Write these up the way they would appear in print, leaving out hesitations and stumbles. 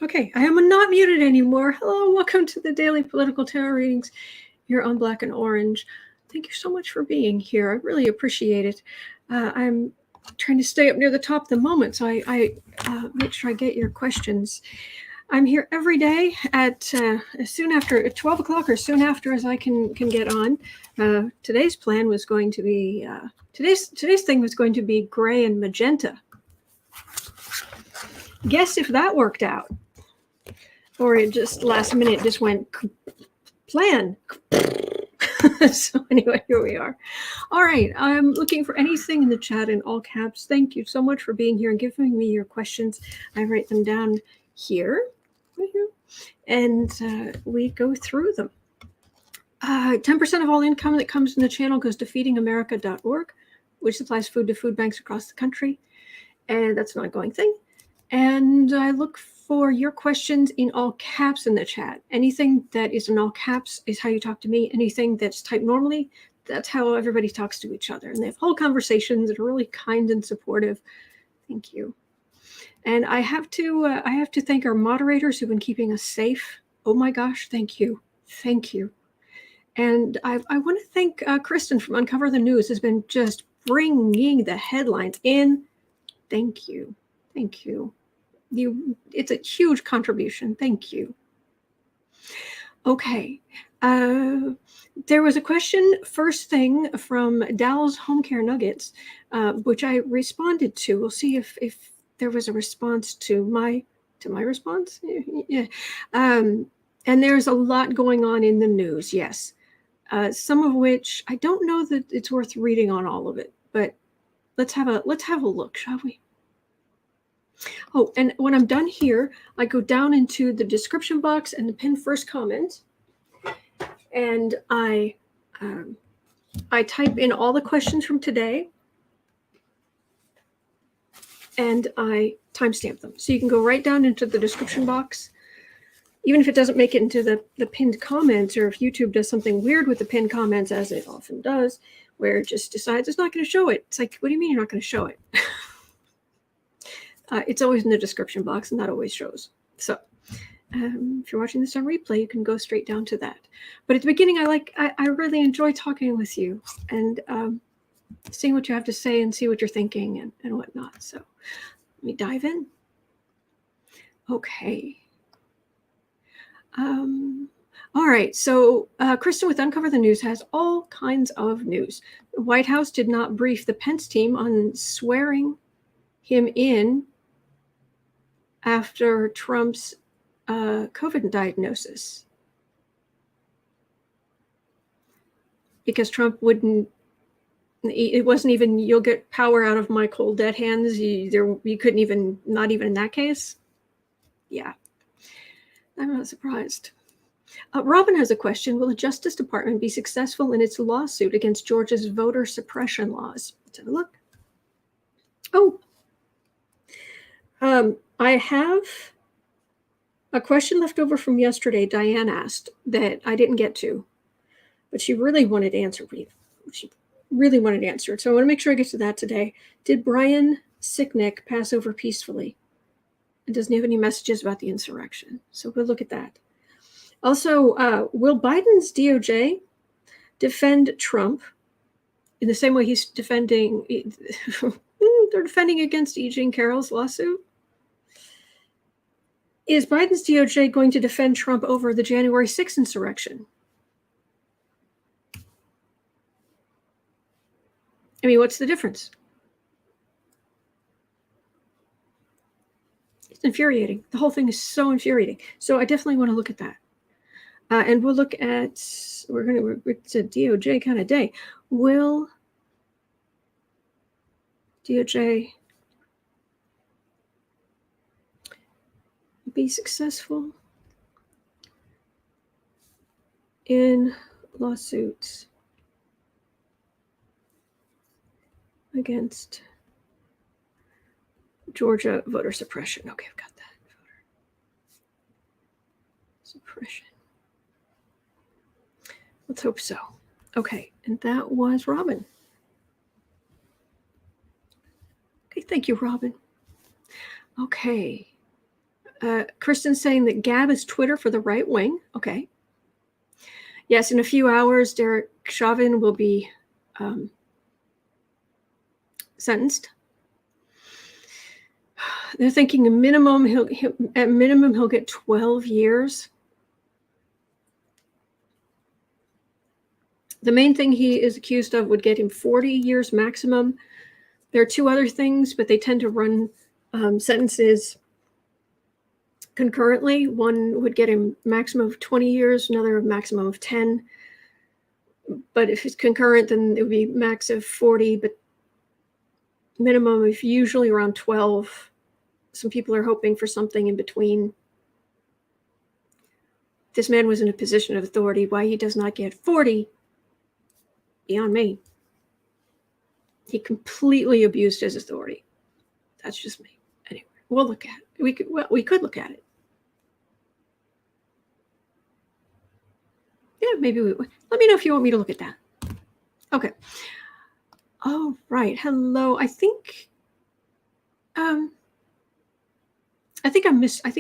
Okay, I am not muted anymore. Hello, welcome to the Daily Political Tarot Readings here on Black and Orange. Thank you so much for being here. I really appreciate it. I'm trying to stay up near the top of the moment, so I make sure I get your questions. I'm here every day at as soon after at 12 o'clock or soon after as I can get on. Today's plan was going to be today's thing was going to be gray and magenta. Guess if that worked out, or it just last minute just went plan. So anyway, here we are. All right, I'm looking for anything in the chat in all caps. Thank you so much for being here and giving me your questions. I write them down here, and we go through them. 10% of all income that comes from the channel goes to feedingamerica.org, which supplies food to food banks across the country, and that's an ongoing thing. And I look for your questions in all caps in the chat. Anything that is in all caps is how you talk to me. Anything that's typed normally, that's how everybody talks to each other. And they have whole conversations that are really kind and supportive. Thank you. And I have to thank our moderators who've been keeping us safe. Oh my gosh, thank you. Thank you. And I want to thank Kristen from Uncover the News, has been just bringing the headlines in. Thank you. Thank you. It's a huge contribution. Thank you. Okay. There was a question first thing from Dallas Home Care Nuggets, which I responded to. We'll see if there was a response to my response. Yeah. And there's a lot going on in the news. Yes. Some of which I don't know that it's worth reading on all of it, but let's have a look, shall we? Oh, and when I'm done here, I go down into the description box and the pinned first comment, and I type in all the questions from today, and I timestamp them. So you can go right down into the description box, even if it doesn't make it into the pinned comments, or if YouTube does something weird with the pinned comments, as it often does, where it just decides it's not going to show it. It's like, what do you mean you're not going to show it? It's always in the description box, and that always shows. So if you're watching this on replay, you can go straight down to that. But at the beginning, I really enjoy talking with you and seeing what you have to say and see what you're thinking and whatnot. So let me dive in. Okay. All right. So Kristen with Uncover the News has all kinds of news. The White House did not brief the Pence team on swearing him in after Trump's COVID diagnosis, because Trump wouldn't. It wasn't even, you'll get power out of my cold dead hands. You couldn't even, not even in that case. Yeah, I'm not surprised. Robin has a question. Will the Justice Department be successful in its lawsuit against Georgia's voter suppression laws? Let's have a look. Oh. I have a question left over from yesterday. Diane asked that I didn't get to, but she really wanted answered. She really wanted answered. So I want to make sure I get to that today. Did Brian Sicknick pass over peacefully? And doesn't have any messages about the insurrection. So we'll look at that. Also, will Biden's DOJ defend Trump in the same way he's defending? They're defending against E. Jean Carroll's lawsuit. Is Biden's DOJ going to defend Trump over the January 6th insurrection? I mean, what's the difference? It's infuriating. The whole thing is so infuriating. So I definitely want to look at that. And we'll look at, it's a DOJ kind of day. Will DOJ be successful in lawsuits against Georgia voter suppression? Okay, I've got that. Voter suppression. Let's hope so. Okay, and that was Robin. Okay, thank you, Robin. Okay. Kristen's saying that Gab is Twitter for the right wing. Okay. Yes, in a few hours, Derek Chauvin will be sentenced. They're thinking at minimum he'll get 12 years. The main thing he is accused of would get him 40 years maximum. There are two other things, but they tend to run sentences concurrently. One would get him maximum of 20 years, another maximum of 10. But if it's concurrent, then it would be max of 40, but minimum of usually around 12. Some people are hoping for something in between. This man was in a position of authority. Why he does not get 40, beyond me. He completely abused his authority. That's just me. Anyway, we'll look at it. We could look at it. Yeah, maybe we would. Let me know if you want me to look at that. Okay. All right. Hello. I think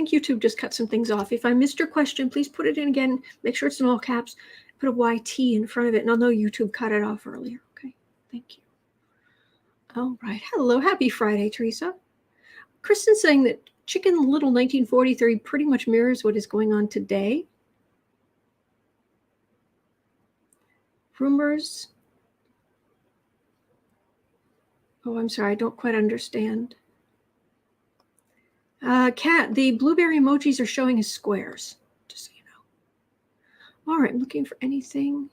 YouTube just cut some things off. If I missed your question, please put it in again. Make sure it's in all caps. Put a YT in front of it, and I'll know YouTube cut it off earlier. Okay. Thank you. All right. Hello. Happy Friday, Teresa. Kristen's saying that Chicken Little 1943 pretty much mirrors what is going on today. Rumors. Oh, I'm sorry. I don't quite understand. Cat, the blueberry emojis are showing as squares, just so you know. All right, I'm looking for anything.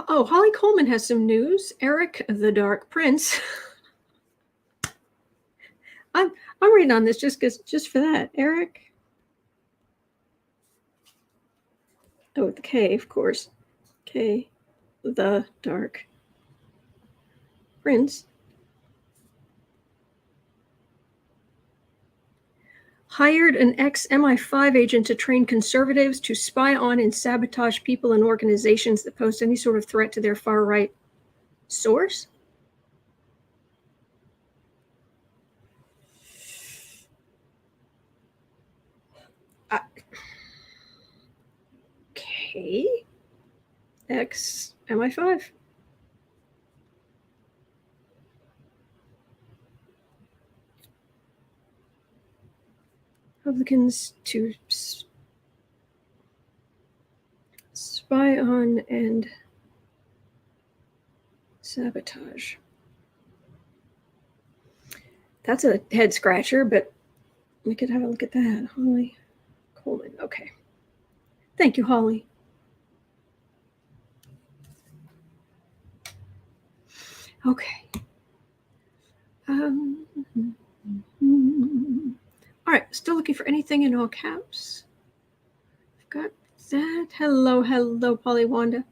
Oh, Holly Coleman has some news. Erik, the Dark Prince. I'm reading on this just for that. Erik. Oh, the K, of course. K, the Dark Prince. Hired an ex-MI5 agent to train conservatives to spy on and sabotage people and organizations that pose any sort of threat to their far-right source. Okay. Ex-MI5. Republicans to spy on and sabotage. That's a head scratcher, but we could have a look at that. Holly Coleman. Okay. Thank you, Holly. Okay. All right. Still looking for anything in all caps. I've got that. Hello, Polly Wanda.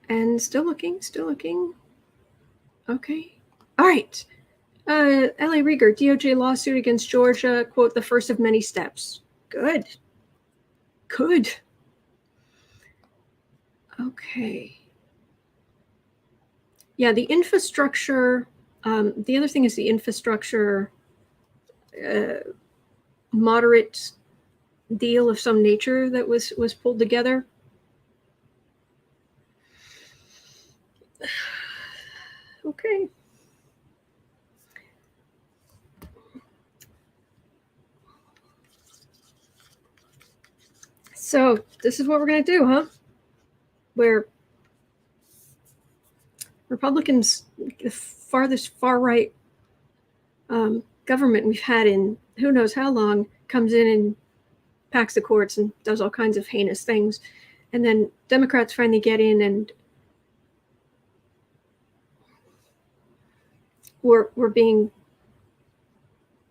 And still looking. Okay. All right. L.A. Rieger, DOJ lawsuit against Georgia, quote, the first of many steps. Good. Okay. Yeah, the infrastructure, the other thing is the infrastructure moderate deal of some nature that was pulled together. Okay. So this is what we're going to do, huh? Where Republicans, the farthest far-right government we've had in who knows how long, comes in and packs the courts and does all kinds of heinous things. And then Democrats finally get in and we're being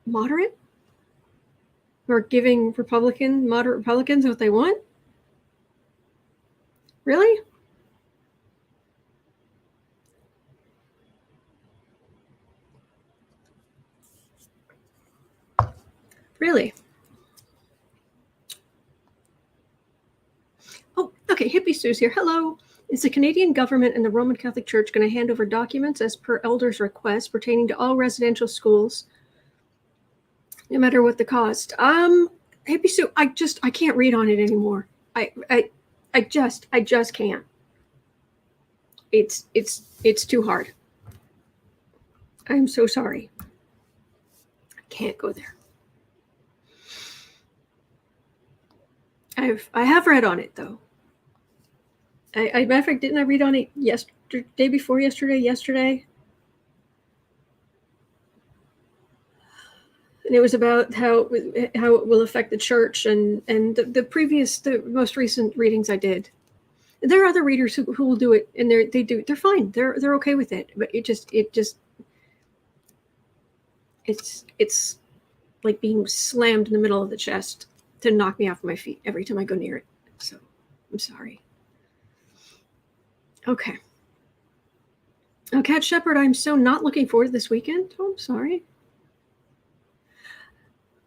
moderate. We're giving moderate Republicans what they want. Really? Really? Oh, okay. Hippie Sue's here. Hello. Is the Canadian government and the Roman Catholic Church going to hand over documents as per elders' request pertaining to all residential schools, no matter what the cost? Hey, Sue, I can't read on it anymore. I just can't. It's too hard. I'm so sorry. I can't go there. I have read on it though. Matter of fact, didn't I read on it day before yesterday? And it was about how it will affect the church, and the most recent readings I did. There are other readers who will do it, and they're fine. They're okay with it. But it's like being slammed in the middle of the chest to knock me off my feet every time I go near it. So I'm sorry. Okay. Oh, Cat Shepherd, I'm so not looking forward to this weekend. Oh, I'm sorry.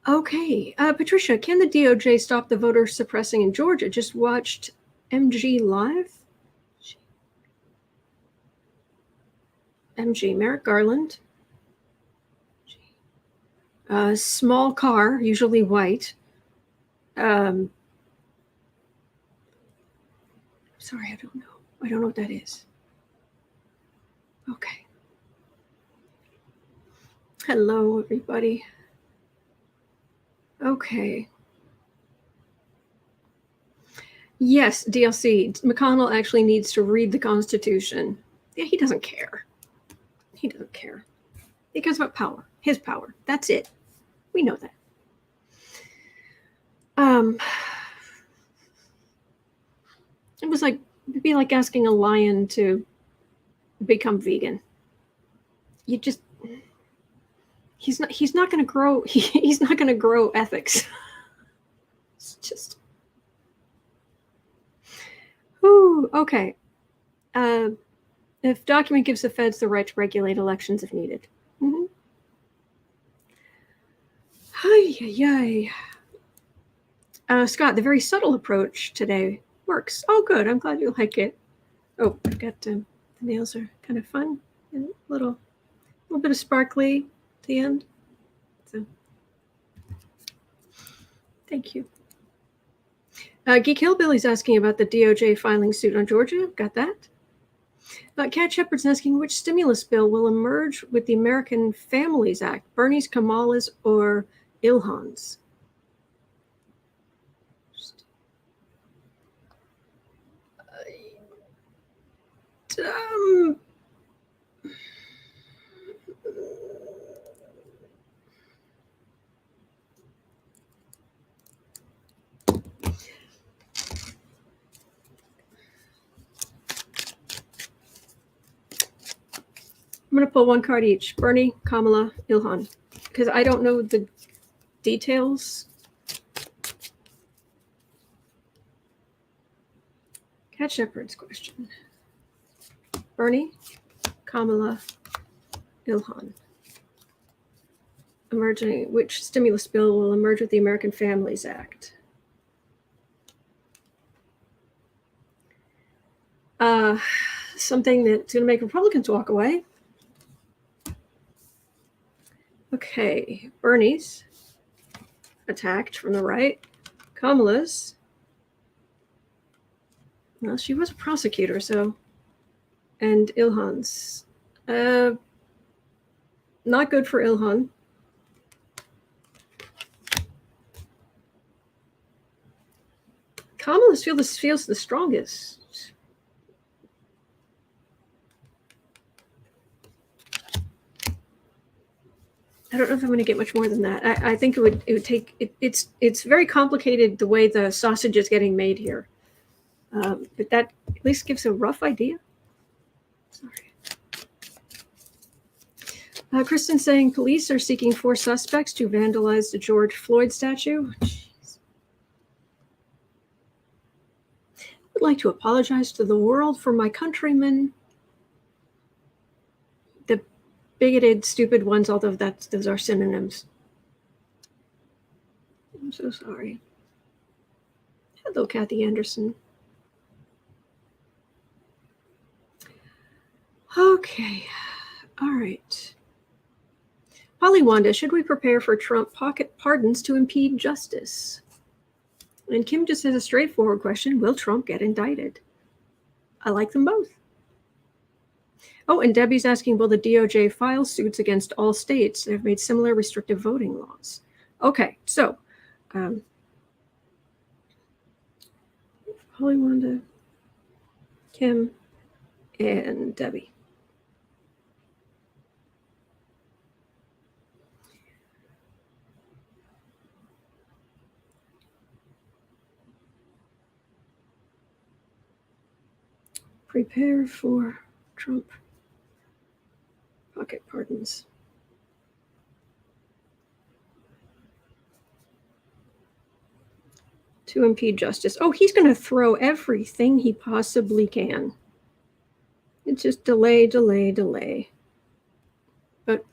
Okay. Patricia, can the DOJ stop the voter suppressing in Georgia? Just watched MG Live. MG, Merrick Garland. Small car, usually white. Sorry, I don't know. I don't know what that is. Okay. Hello, everybody. Okay. Yes, DLC. McConnell actually needs to read the Constitution. Yeah, he doesn't care. He doesn't care. He cares about power. His power. That's it. We know that. It'd be like asking a lion to become vegan. He's not going to grow. He's not going to grow ethics. It's just. Ooh, okay. If document gives the feds the right to regulate elections if needed. Mm-hmm. Scott, the very subtle approach today works. Oh, good. I'm glad you like it. Oh, I've got the nails are kind of fun and a little bit of sparkly at the end. So, thank you. Geek Hillbilly's asking about the DOJ filing suit on Georgia. Got that. Cat Shepherd's asking which stimulus bill will emerge with the American Families Act, Bernie's, Kamala's, or Ilhan's? I'm going to pull one card each. Bernie, Kamala, Ilhan. Because I don't know the details. Cat Shepherd's question. Bernie, Kamala, Ilhan. Which stimulus bill will emerge with the American Families Act? Something that's going to make Republicans walk away. Okay, Bernie's attacked from the right. Kamala's. Well, she was a prosecutor, so. And Ilhan's. Not good for Ilhan. Kamala's feels the strongest. I don't know if I'm going to get much more than that. I think it would take it's very complicated the way the sausage is getting made here, but that at least gives a rough idea. Sorry. Kristen saying police are seeking 4 suspects to vandalize the George Floyd statue. Jeez. I would like to apologize to the world for my countrymen. The bigoted, stupid ones, although those are synonyms. I'm so sorry. Hello, Kathy Anderson. Okay. All right. Polywanda, should we prepare for Trump pocket pardons to impede justice? And Kim just has a straightforward question. Will Trump get indicted? I like them both. Oh, and Debbie's asking, will the DOJ file suits against all states that have made similar restrictive voting laws? Okay, so Polywanda, Kim, and Debbie. Prepare for Trump pocket pardons. To impede justice. Oh, he's going to throw everything he possibly can. It's just delay, delay, delay. But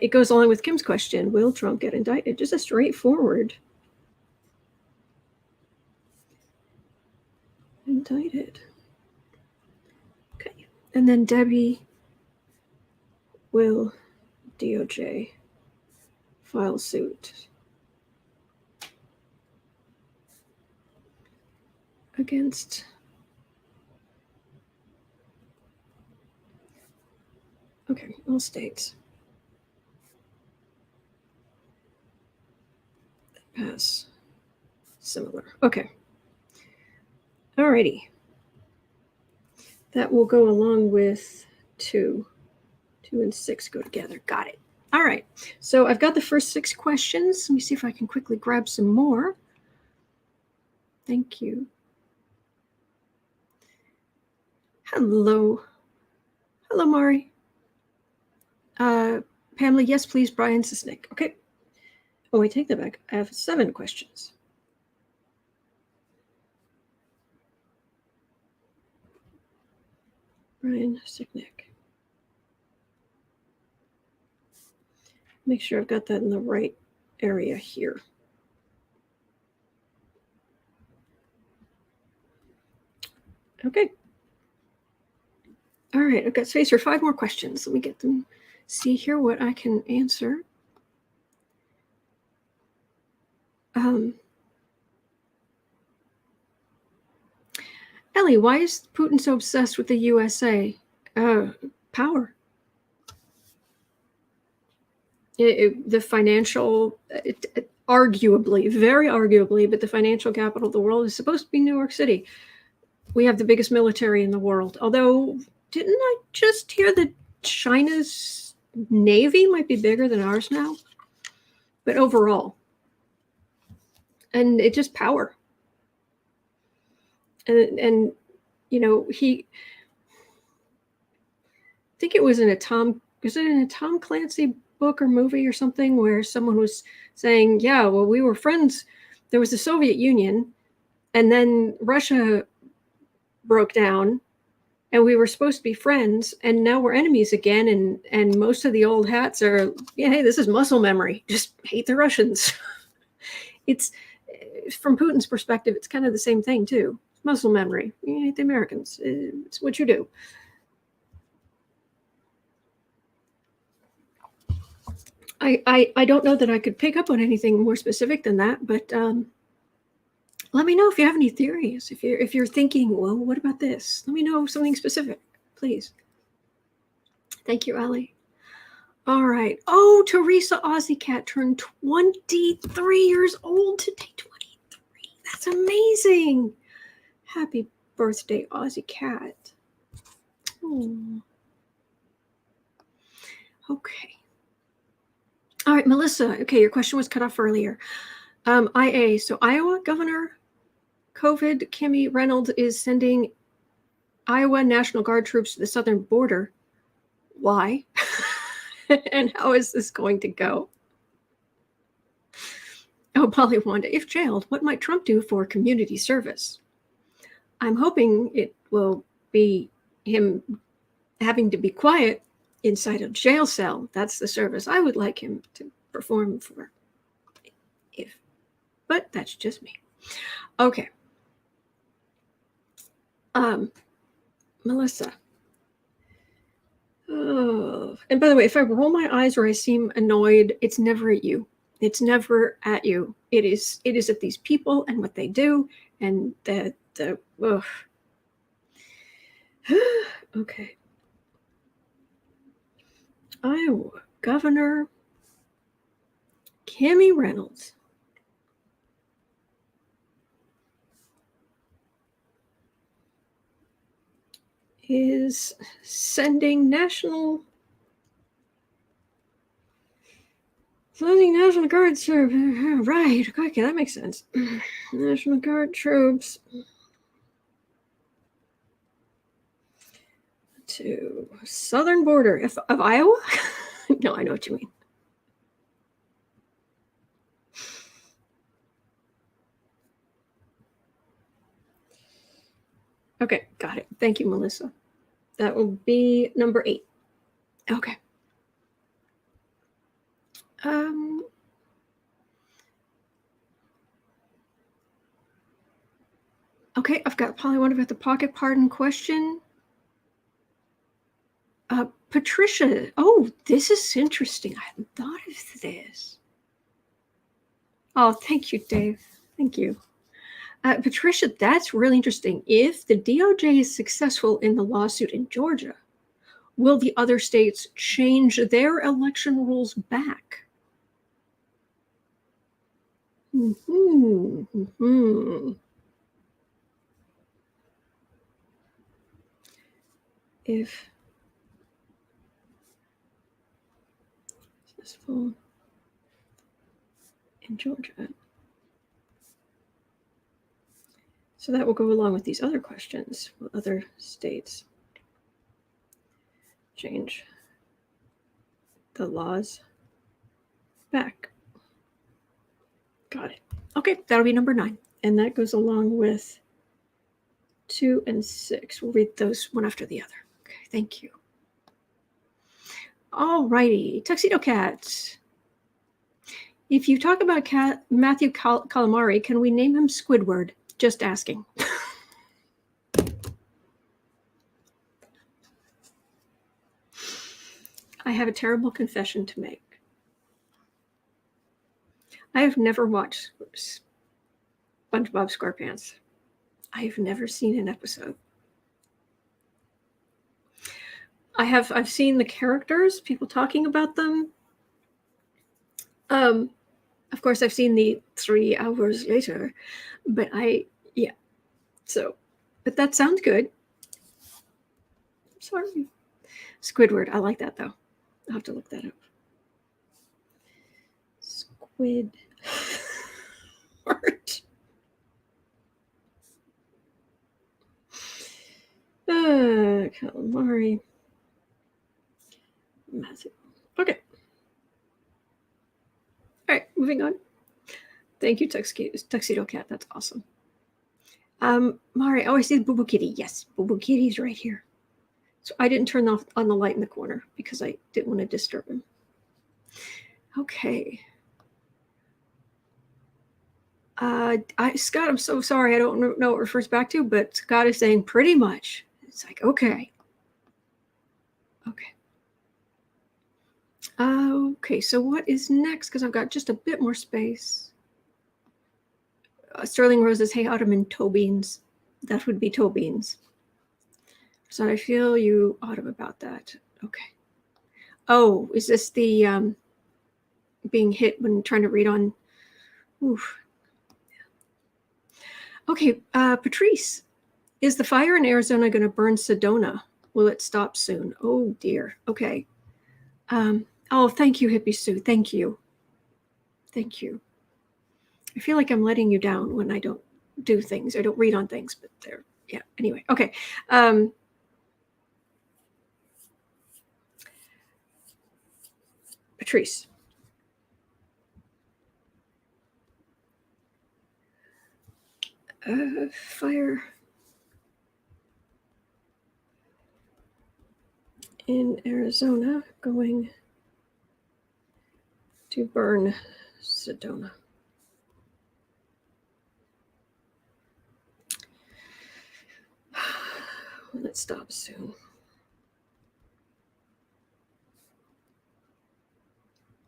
it goes along with Kim's question. Will Trump get indicted? Just a straightforward. Indicted. Okay. And then Debbie, will DOJ file suit against all states that pass similar. Okay. Alrighty. That will go along with 2. 2 and 6 go together. Got it. All right. So I've got the first 6 questions. Let me see if I can quickly grab some more. Thank you. Hello. Hello, Mari. Pamela, yes, please, Brian Sisnick. Okay. Oh, I take that back. I have 7 questions. Brian Sisnick. Make sure I've got that in the right area here. Okay. All right, I've got space for 5 more questions. Let me get them. See here what I can answer. Ellie, why is Putin so obsessed with the USA? Power. The financial, arguably, very arguably, but the financial capital of the world is supposed to be New York City. We have the biggest military in the world. Although, didn't I just hear that China's Navy might be bigger than ours now? But overall. And it's just power. And you know, I think it was in a Tom Clancy book or movie or something where someone was saying, yeah, well, we were friends. There was the Soviet Union, and then Russia broke down, and we were supposed to be friends, and now we're enemies again, and most of the old hats are, yeah, hey, this is muscle memory. Just hate the Russians. It's, from Putin's perspective, it's kind of the same thing, too. Muscle memory. You hate the Americans. It's what you do. I don't know that I could pick up on anything more specific than that, but let me know if you have any theories. If you're thinking, well, what about this? Let me know something specific, please. Thank you, Ellie. All right. Oh, Teresa Aussie Cat turned 23 years old today. 23. That's amazing. Happy birthday, Aussie Cat. Oh. Okay. All right, Melissa. Okay, your question was cut off earlier. IA. So Iowa Governor COVID Kimmy Reynolds is sending Iowa National Guard troops to the southern border. Why? And how is this going to go? Oh, Polly Wanda. If jailed, what might Trump do for community service? I'm hoping it will be him having to be quiet inside a jail cell. That's the service I would like him to perform for. But that's just me. Okay. Melissa. Oh. And by the way, if I roll my eyes or I seem annoyed, it's never at you. It's never at you. It is at these people and what they do and the ugh. Okay. Iowa Governor Kimmy Reynolds is sending National Guard troops. Right. Okay, that makes sense. National Guard troops to southern border of Iowa. No, I know what you mean. Okay, got it. Thank you, Melissa. That will be number 8. Okay. Okay, I've got probably one about the pocket pardon question. Patricia. Oh, this is interesting. I hadn't thought of this. Oh, thank you, Dave. Thank you. Patricia, that's really interesting. If the DOJ is successful in the lawsuit in Georgia, will the other states change their election rules back? If successful in Georgia. So that will go along with these other questions. Will other states change the laws back? Got it. Okay, that'll be number 9. And that goes along with 2 and 6. We'll read those one after the other. Okay, thank you. All righty, Tuxedo Cat. If you talk about Matthew Calamari, can we name him Squidward? Just asking. I have a terrible confession to make. I have never watched SpongeBob SquarePants. I have never seen an episode. I've seen the characters, people talking about them. Of course, I've seen the 3 hours later, but yeah. So, but that sounds good. Sorry. Squidward. I like that, though. I'll have to look that up. Squid. Art. Calamari. Massive. Okay. All right, moving on. Thank you, Tuxedo Cat. That's awesome. Mari, oh, I see the Boo Boo Kitty. Yes, Boo Boo Kitty's right here. So I didn't turn on the light in the corner because I didn't want to disturb him. Okay. Scott, I'm so sorry. I don't know what it refers back to, but Scott is saying pretty much. It's like, okay. Okay. Okay, so what is next? Because I've got just a bit more space. Sterling Roses, hey, Autumn and toe beans. That would be toe beans. So I feel you, Autumn, about that. Okay. Oh, is this the being hit when trying to read on? Oof. Okay, Patrice, is the fire in Arizona going to burn Sedona? Will it stop soon? Oh dear. Okay. Oh, thank you, Hippie Sue. Thank you. Thank you. I feel like I'm letting you down when I don't do things. I don't read on things, but they're, yeah. Anyway, okay. Patrice. Fire in Arizona going to burn Sedona. Will it stop soon?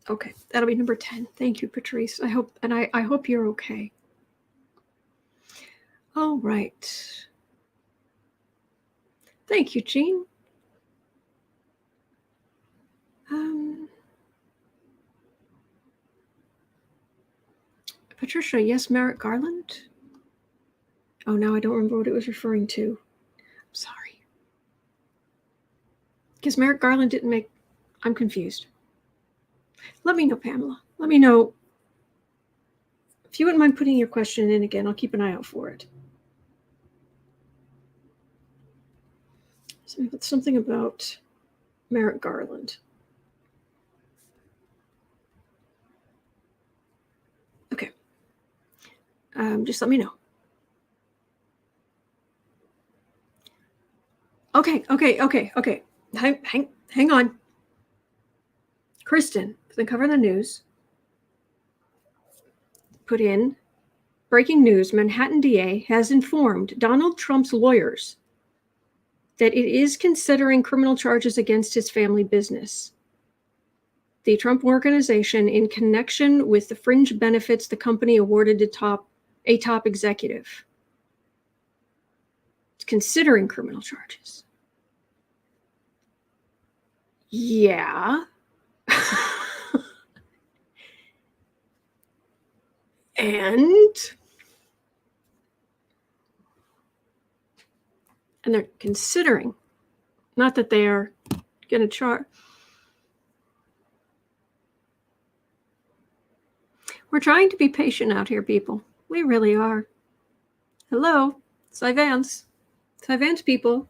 Okay, that'll be number 10. Thank you, Patrice. I hope you're okay. All right. Thank you, Jean. Patricia, yes, Merrick Garland? Oh, now I don't remember what it was referring to. I'm sorry. Because Merrick Garland didn't make... I'm confused. Let me know, Pamela. Let me know. If you wouldn't mind putting your question in again, I'll keep an eye out for it. Something about Merrick Garland. Okay. Just let me know. Okay. Hang on. Kristen, the cover of the news, put in breaking news: Manhattan DA has informed Donald Trump's lawyers that it is considering criminal charges against his family business, the Trump Organization, in connection with the fringe benefits the company awarded to a top executive. It's considering criminal charges. Yeah. And they're considering, not that they are going to charge. We're trying to be patient out here, people. We really are. Hello, Cyvance people,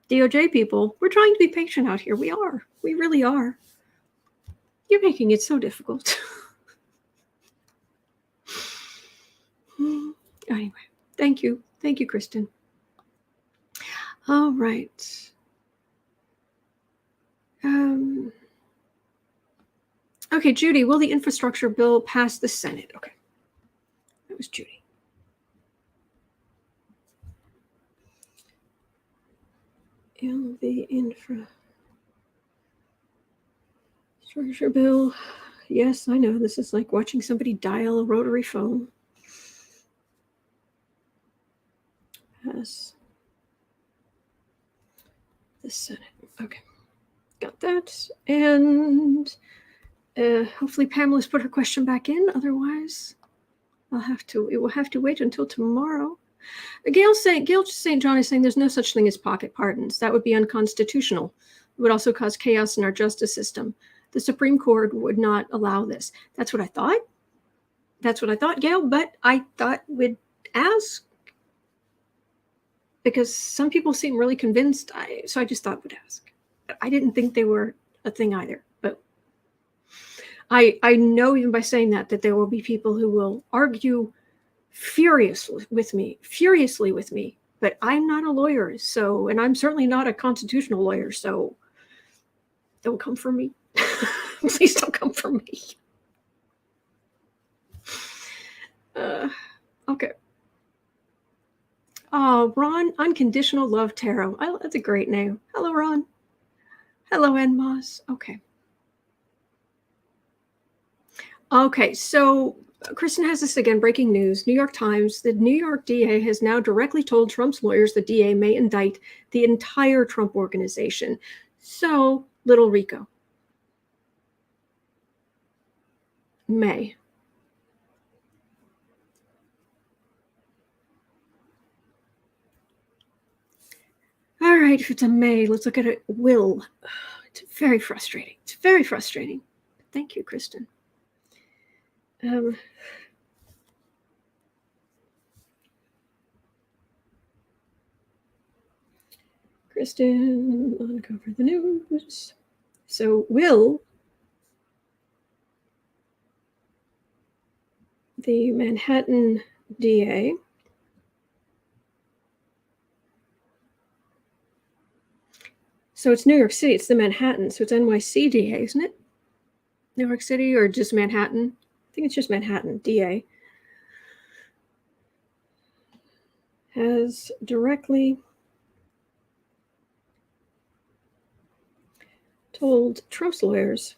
DOJ people. We're trying to be patient out here. We are. We really are. You're making it so difficult. Anyway, thank you. Thank you, Kristen. All right. Okay, Judy, will the infrastructure bill pass the Senate? Okay. That was Judy. The infrastructure bill. Yes, I know. This is like watching somebody dial a rotary phone. Pass the Senate. Okay. Got that. And hopefully Pamela's put her question back in. Otherwise, it will have to wait until tomorrow. Gail St. John is saying there's no such thing as pocket pardons. That would be unconstitutional. It would also cause chaos in our justice system. The Supreme Court would not allow this. That's what I thought. Gail, but I thought we'd ask, because some people seem really convinced. So I just thought we'd ask. I didn't think they were a thing either. But I know, even by saying that there will be people who will argue furiously with me, but I'm not a lawyer, and I'm certainly not a constitutional lawyer, so don't come for me. Please don't come for me. Okay. Oh, Ron, Unconditional Love Tarot. That's a great name. Hello, Ron. Hello, Enmos. Okay, so Kristen has this again, breaking news. New York Times, the New York DA has now directly told Trump's lawyers the DA may indict the entire Trump organization. So, little Rico. May. All right, if it's a may, let's look at it. Will. It's very frustrating. Thank you, Kristen. Kristen, uncover the news. So, will the Manhattan DA so it's New York City, it's the Manhattan, so it's NYC DA, isn't it? New York City or just Manhattan? I think it's just Manhattan DA has directly told Trump's lawyers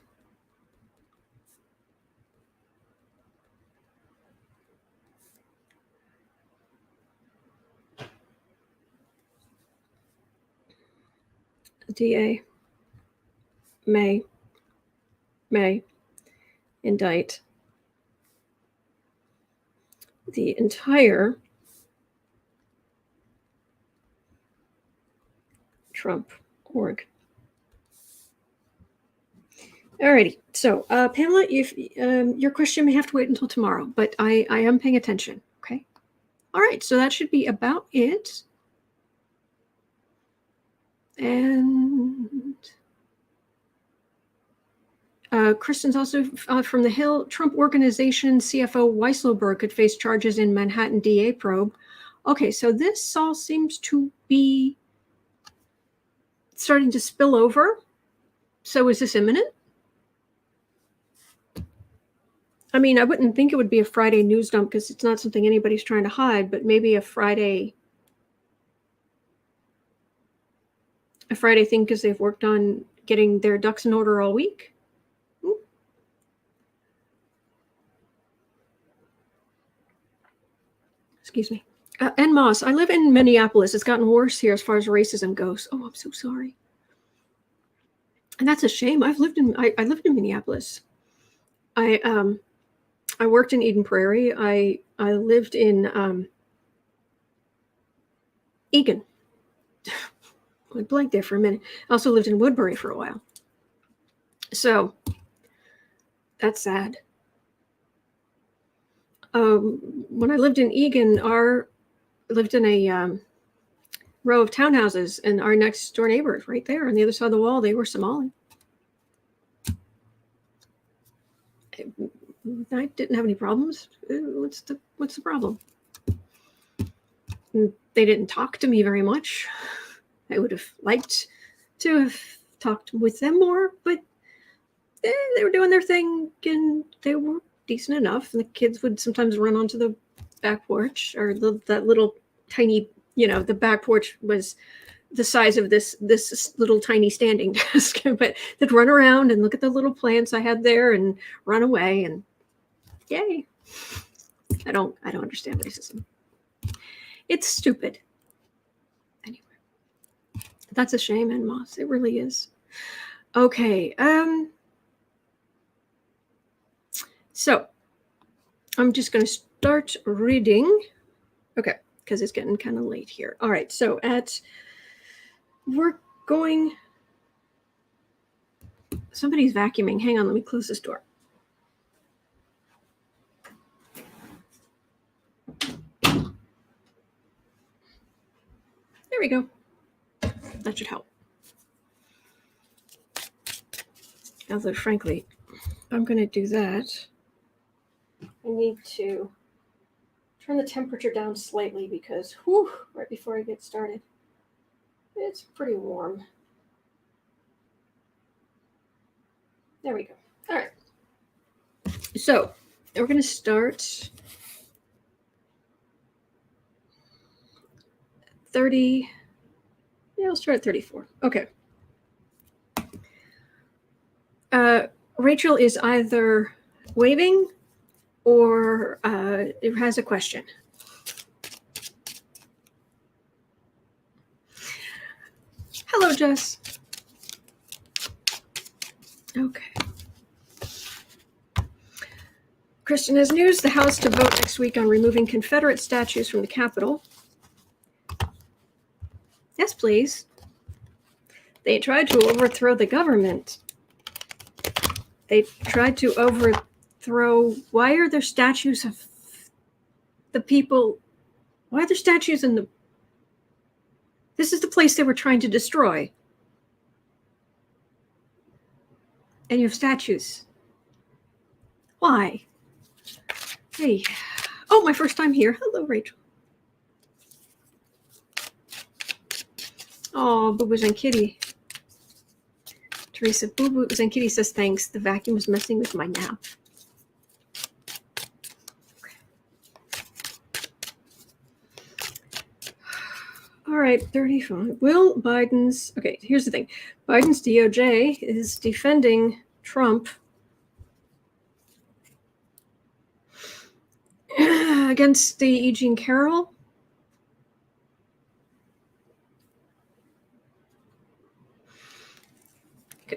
the DA may indict the entire Trump org. Alrighty, so Pamela, if your question may have to wait until tomorrow, but I am paying attention. Okay. All right, so that should be about it. And Kristen's also from the Hill. Trump Organization CFO Weisselberg could face charges in Manhattan DA probe. Okay, so this all seems to be starting to spill over. So is this imminent? I mean, I wouldn't think it would be a Friday news dump because it's not something anybody's trying to hide, but maybe a Friday thing because they've worked on getting their ducks in order all week. Excuse me. And Moss, I live in Minneapolis. It's gotten worse here as far as racism goes. Oh, I'm so sorry. And that's a shame. I lived in Minneapolis. I worked in Eden Prairie. I lived in Egan. I blanked there for a minute. I also lived in Woodbury for a while. So that's sad. When I lived in Egan, I lived in a row of townhouses, and our next door neighbors right there on the other side of the wall, they were Somali. I didn't have any problems. What's the problem? And they didn't talk to me very much. I would have liked to have talked with them more, but they were doing their thing and they were decent enough. And the kids would sometimes run onto the back porch or that little tiny, the back porch was the size of this little tiny standing desk, but they'd run around and look at the little plants I had there and run away, and yay. I don't understand racism. It's stupid. Anyway, that's a shame, and Moss, it really is. Okay. So I'm just going to start reading. Okay, because it's getting kind of late here. All right, so we're going. Somebody's vacuuming. Hang on, let me close this door. There we go. That should help. Although, frankly, I'm going to do that. I need to turn the temperature down slightly because, right before I get started, it's pretty warm. There we go. All right. So we're going to start 30. Yeah, I'll start at 34. Okay. Rachel is either waving or it has a question. Hello, Jess. Okay. Kristen has news. The House to vote next week on removing Confederate statues from the Capitol. Yes, please. They tried to overthrow the government. They tried to overthrow. Why are there statues of the people? Why are there statues in the? This is the place they were trying to destroy. And you have statues. Why? Hey. Oh, my first time here. Hello, Rachel. Oh, Boo Boos and Kitty. Teresa, Boo Boos and Kitty says thanks. The vacuum was messing with my nap. Okay. All right, 35. Will Biden's... Okay, here's the thing. Biden's DOJ is defending Trump against the E. Jean Carroll.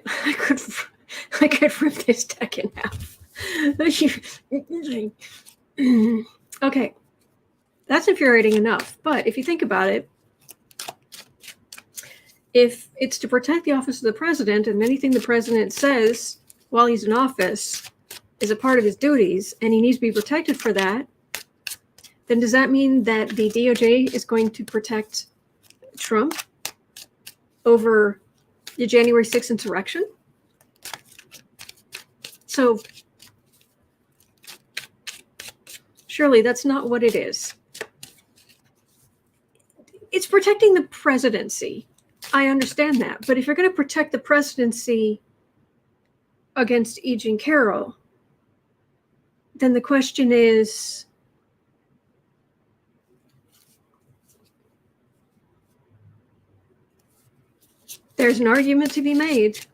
I could rip this deck in half. Okay, that's infuriating enough. But if you think about it, if it's to protect the office of the president, and anything the president says while he's in office is a part of his duties, and he needs to be protected for that, then does that mean that the DOJ is going to protect Trump over the January 6th insurrection? So surely that's not what it is. It's protecting the presidency. I understand that. But if you're going to protect the presidency against Erik Carroll, then the question is, there's an argument to be made.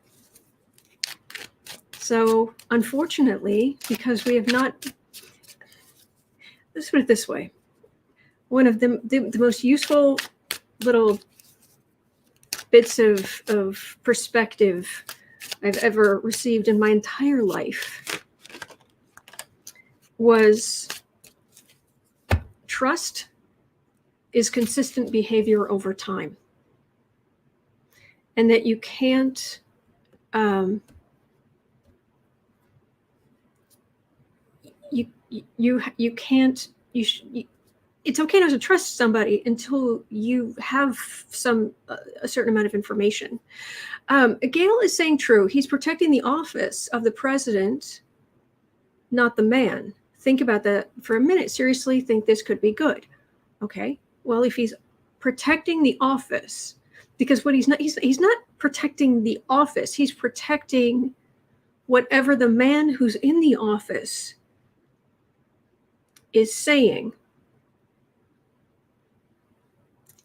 So unfortunately, because we have not, let's put it this way, one of the most useful little bits of perspective I've ever received in my entire life was trust is consistent behavior over time. And that you can't it's okay not to trust somebody until you have a certain amount of information. Gail is saying true. He's protecting the office of the president, not the man. Think about that for a minute. Seriously, think this could be good. Okay. Well, if he's protecting the office, because what he's not protecting the office. He's protecting whatever the man who's in the office is saying,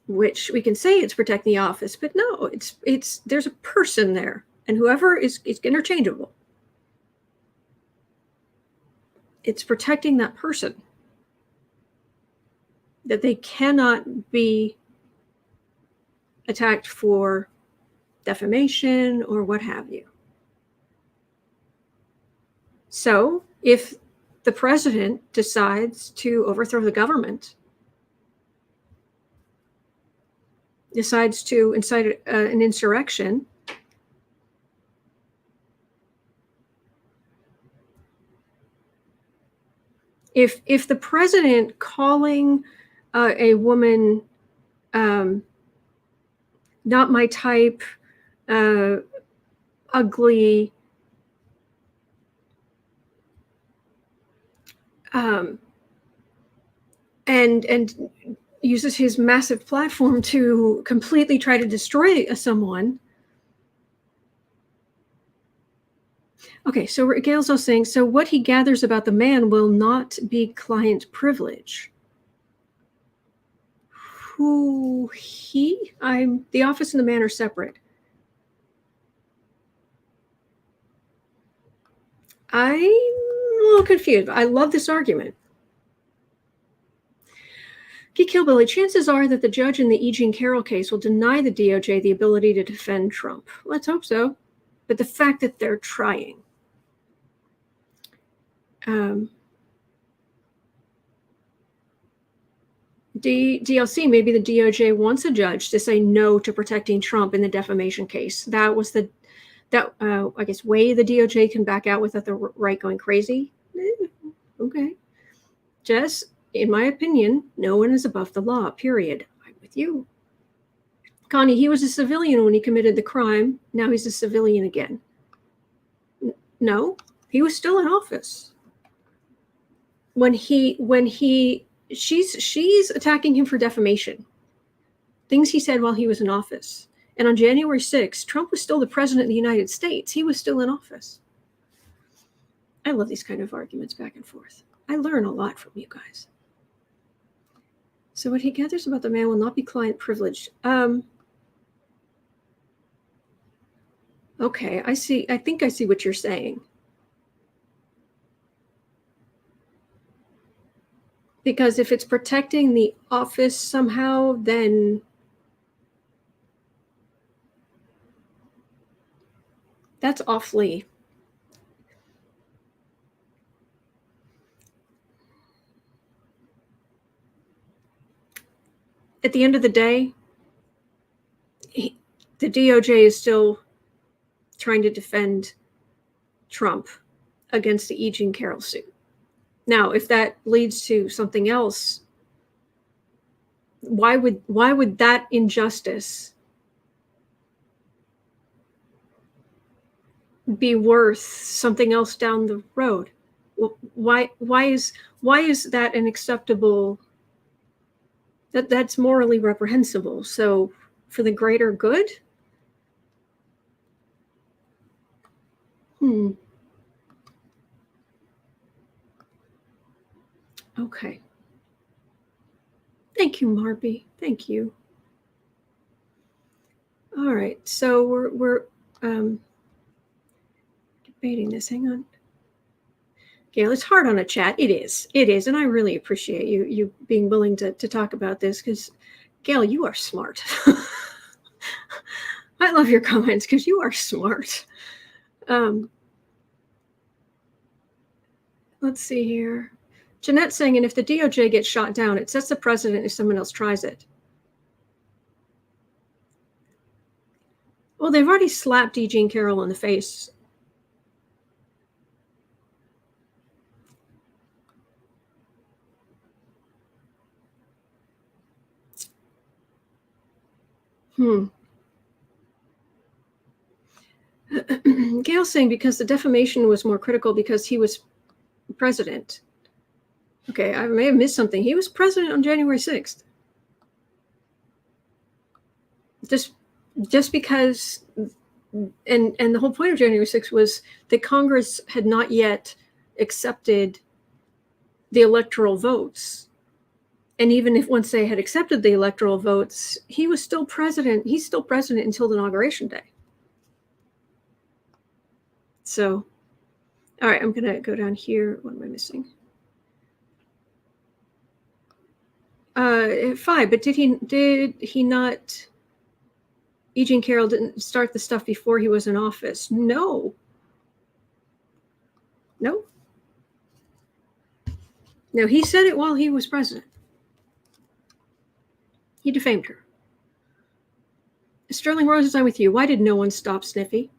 which we can say it's protecting the office, but no, it's there's a person there, and whoever is interchangeable. It's protecting that person, that they cannot be attacked for defamation or what have you. So if the president decides to overthrow the government, decides to incite an insurrection, if the president calling a woman not my type, ugly, and uses his massive platform to completely try to destroy someone. Okay, so Gail's also saying, so what he gathers about the man will not be client privilege. Who he? The office and the man are separate. I'm a little confused. I love this argument. Killbilly, chances are that the judge in the Erik Carroll case will deny the DOJ the ability to defend Trump. Let's hope so. But the fact that they're trying. DLC, maybe the DOJ wants a judge to say no to protecting Trump in the defamation case. That was I guess, way the DOJ can back out without the right going crazy. Okay. Jess, in my opinion, no one is above the law, period. I'm with you. Connie, he was a civilian when he committed the crime. Now he's a civilian again. No, he was still in office. She's attacking him for defamation. Things he said while he was in office. And on January 6th, Trump was still the president of the United States. He was still in office. I love these kind of arguments back and forth. I learn a lot from you guys. So what he gathers about the man will not be client privileged. Okay, I see. I think I see what you're saying. Because if it's protecting the office somehow, then That's awfully. At the end of the day, the DOJ is still trying to defend Trump against the E. Jean Carroll suit. Now, if that leads to something else, why would that injustice be worth something else down the road? Why is that an acceptable? That's morally reprehensible. So, for the greater good. Okay. Thank you, Marby. Thank you. All right. So we're debating this. Hang on. Gail, it's hard on a chat. It is, and I really appreciate you being willing to talk about this, because, Gail, you are smart. I love your comments because you are smart. Let's see here. Jeanette saying, and if the DOJ gets shot down, it sets the precedent if someone else tries it. Well, they've already slapped E. Jean Carroll in the face. Gail saying because the defamation was more critical because he was president. Okay, I may have missed something. He was president on January 6th. Just because, and the whole point of January 6th was that Congress had not yet accepted the electoral votes. And even if once they had accepted the electoral votes, he was still president. He's still president until the inauguration day. So, all right, I'm going to go down here. What am I missing? 5, but did he not? E. Jean Carroll didn't start the stuff before he was in office. No. No, he said it while he was president. He defamed her. Sterling Rose, I'm with you. Why did no one stop Sniffy?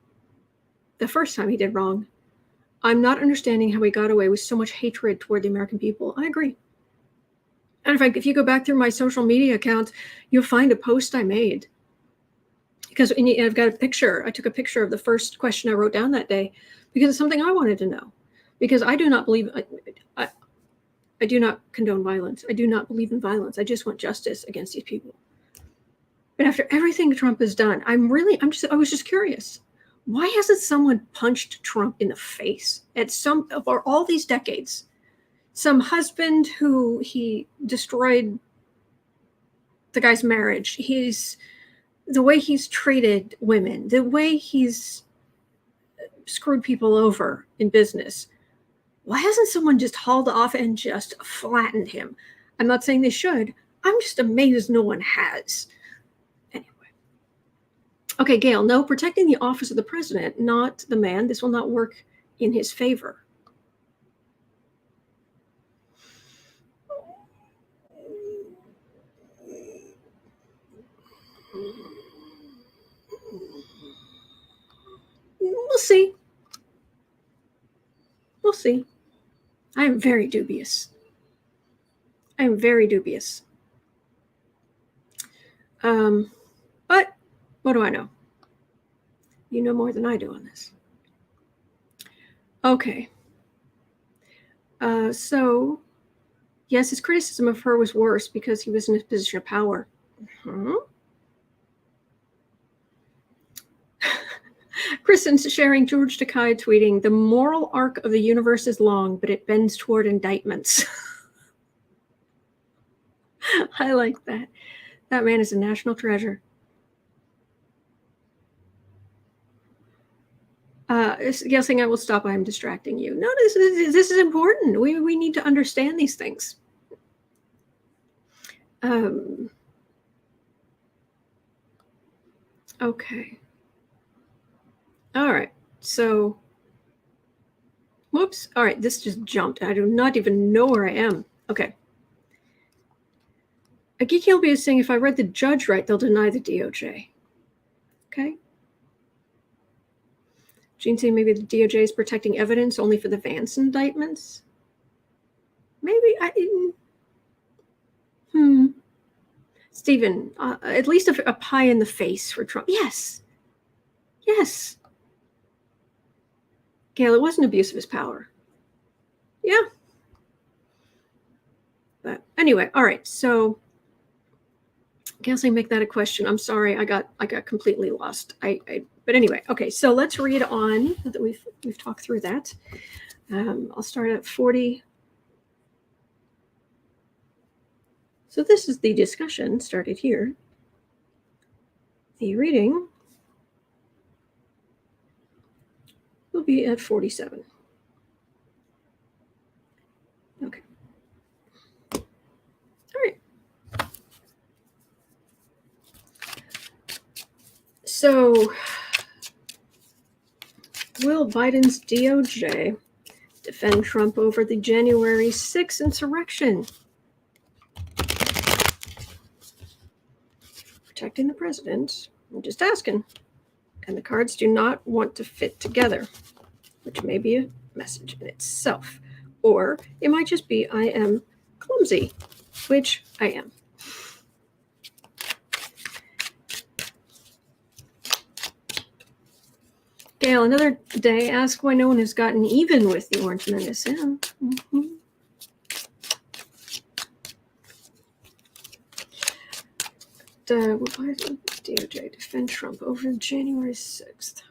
The first time he did wrong. I'm not understanding how he got away with so much hatred toward the American people. I agree. And in fact, if you go back through my social media account, you'll find a post I made. Because I've got a picture. I took a picture of the first question I wrote down that day because it's something I wanted to know. Because I do not believe, I do not condone violence. I do not believe in violence. I just want justice against these people. But after everything Trump has done, I was just curious. Why hasn't someone punched Trump in the face at some of all these decades? Some husband who he destroyed the guy's marriage. The way he's treated women, the way he's screwed people over in business. Why hasn't someone just hauled off and just flattened him? I'm not saying they should. I'm just amazed no one has. Anyway. Okay, Gail, no, protecting the office of the president, not the man. This will not work in his favor. We'll see. We'll see. I am very dubious. But what do I know? You know more than I do on this. Okay. So, yes, his criticism of her was worse because he was in a position of power. Kristen's sharing George Takei tweeting, the moral arc of the universe is long, but it bends toward indictments. I like that. That man is a national treasure. Guessing I will stop. I am distracting you. No, this is important. We need to understand these things. Okay. All right. so, whoops. All right, this just jumped. I do not even know where I am. Okay. A geeky LB is saying if I read the judge right, they'll deny the DOJ. Okay. Gene saying maybe the DOJ is protecting evidence only for the Vance indictments. Maybe Stephen, at least a pie in the face for Trump. Yes. Yes. Gail, it wasn't abuse of his power. Yeah. But anyway, all right. So Gail saying make that a question. I'm sorry, I got completely lost. But anyway, okay. So let's read on that we've talked through that. I'll start at 40. So this is the discussion started here. The reading will be at 47. Okay. All right. So will Biden's DOJ defend Trump over the January 6th insurrection? Protecting the president. I'm just asking. And the cards do not want to fit together, which may be a message in itself. Or it might just be I am clumsy, which I am. Gail, another day, ask why no one has gotten even with the Orange Menace. Yeah. Mm-hmm. Will Biden DOJ defend Trump over January 6th?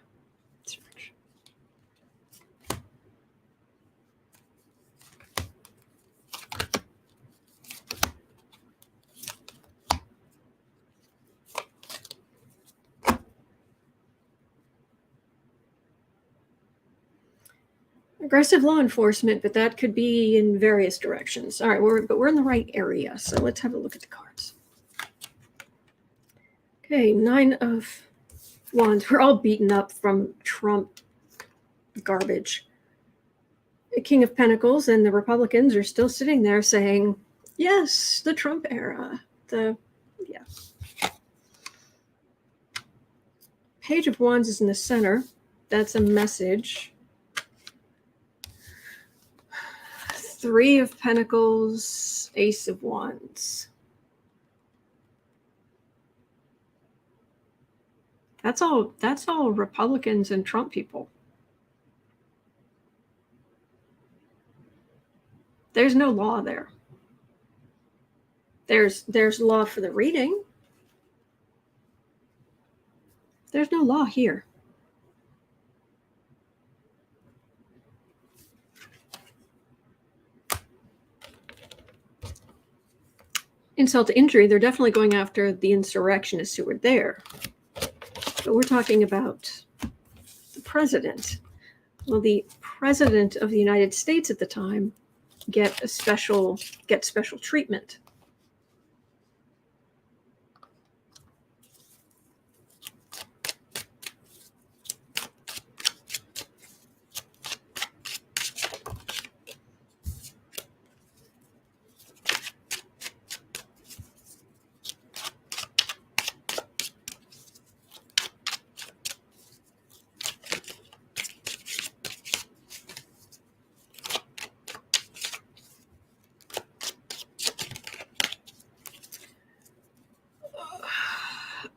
Aggressive law enforcement, but that could be in various directions. All right, we're in the right area, so let's have a look at the cards. Okay, 9 of Wands. We're all beaten up from Trump garbage. The King of Pentacles and the Republicans are still sitting there saying, yes, the Trump era. Page of Wands is in the center. That's a message. 3 of Pentacles, Ace of Wands. That's all Republicans and Trump people. There's no law there. There's law for the reading. There's no law here. Insult to injury, they're definitely going after the insurrectionists who were there. But we're talking about the president. Will the president of the United States at the time get special treatment?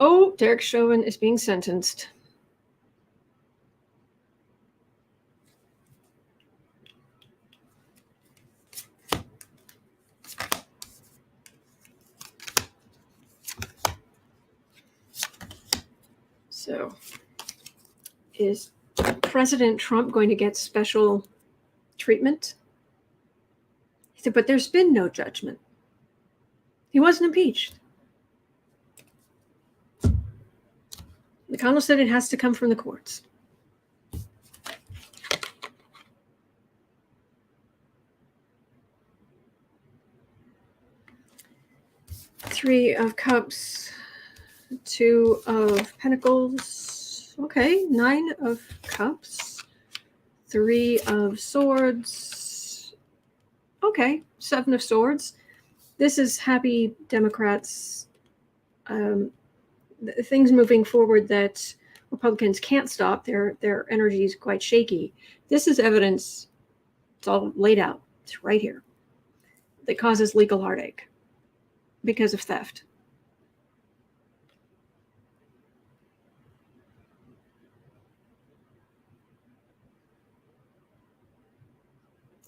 Oh, Derek Chauvin is being sentenced. So, is President Trump going to get special treatment? He said, but there's been no judgment. He wasn't impeached. McConnell said it has to come from the courts. Three of Cups, 2 of Pentacles. Okay, 9 of Cups. 3 of Swords. Okay, 7 of Swords. This is happy Democrats. Things moving forward that Republicans can't stop. Their energy is quite shaky. This is evidence. It's all laid out. It's right here. That causes legal heartache because of theft.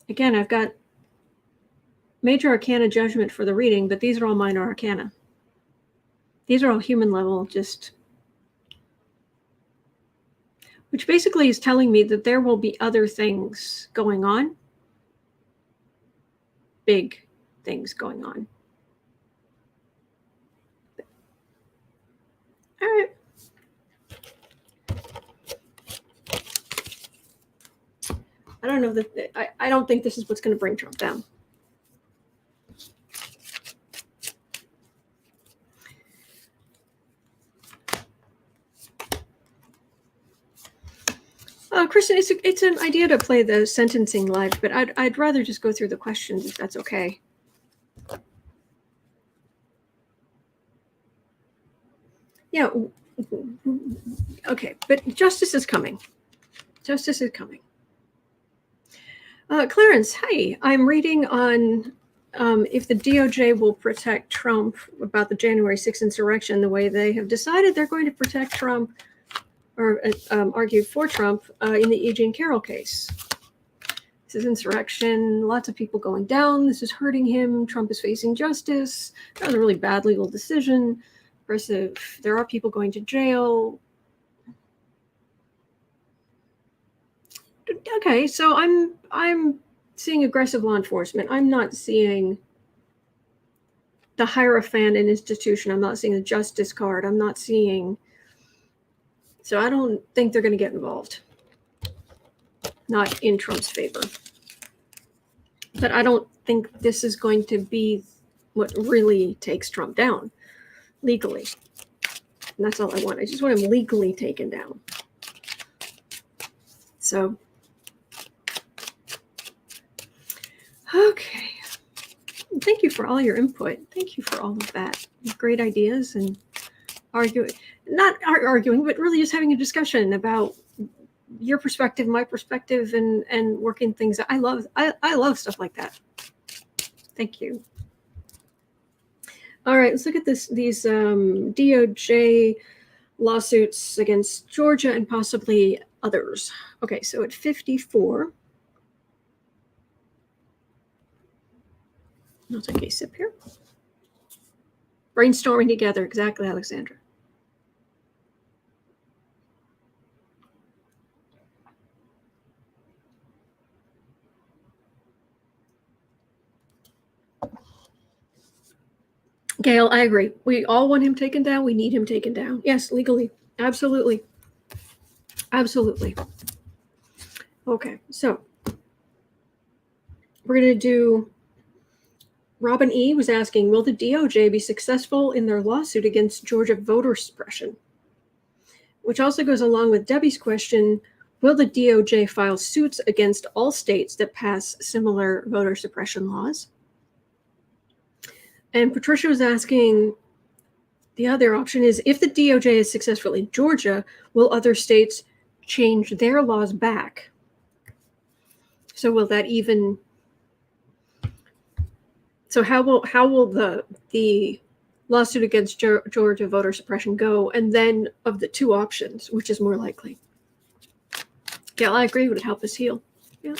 Again, I've got Major Arcana Judgment for the reading, but these are all minor arcana. These are all human level, just, which basically is telling me that there will be other things going on, big things going on. All right. I don't know that I don't think this is what's going to bring Trump down. Kristen, it's an idea to play the sentencing live, but I'd rather just go through the questions if that's okay. Yeah. Okay, but justice is coming. Justice is coming. Clarence, hi. I'm reading on if the DOJ will protect Trump about the January 6th insurrection the way they have decided they're going to protect Trump or argue for Trump in the E. Jean Carroll case. This is insurrection, lots of people going down. This is hurting him. Trump is facing justice. That was a really bad legal decision. Aggressive. There are people going to jail. Okay, so I'm seeing aggressive law enforcement. I'm not seeing the Hierophant and institution. I'm not seeing the justice card. I'm not seeing. So I don't think they're going to get involved. Not in Trump's favor. But I don't think this is going to be what really takes Trump down legally. And that's all I want. I just want him legally taken down. So, okay. Thank you for all your input. Thank you for all of that. Great ideas and not arguing, but really just having a discussion about your perspective, my perspective, and working things out. I love stuff like that. Thank you. All right, let's look at these DOJ lawsuits against Georgia and possibly others. Okay, so at 54, I'll take a sip here. Brainstorming together, exactly, Alexandra. Gail, I agree. We all want him taken down. We need him taken down. Yes, legally. Absolutely. Absolutely. Okay, so we're going to do, Robin E. was asking, will the DOJ be successful in their lawsuit against Georgia voter suppression? Which also goes along with Debbie's question, will the DOJ file suits against all states that pass similar voter suppression laws? And Patricia was asking, the other option is, if the DOJ is successful in Georgia, will other states change their laws back? So will that even? So how will the lawsuit against Georgia voter suppression go? And then of the two options, which is more likely? Yeah, I agree. Would it help us heal? Yeah.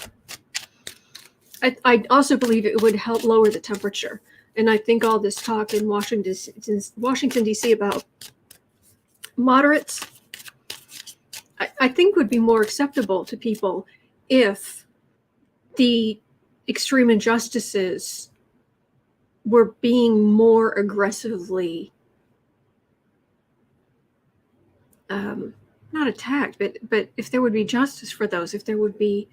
I also believe it would help lower the temperature. And I think all this talk in Washington, D.C. about moderates, I think would be more acceptable to people if the extreme injustices were being more aggressively not attacked, but if there would be justice for those, if there would be,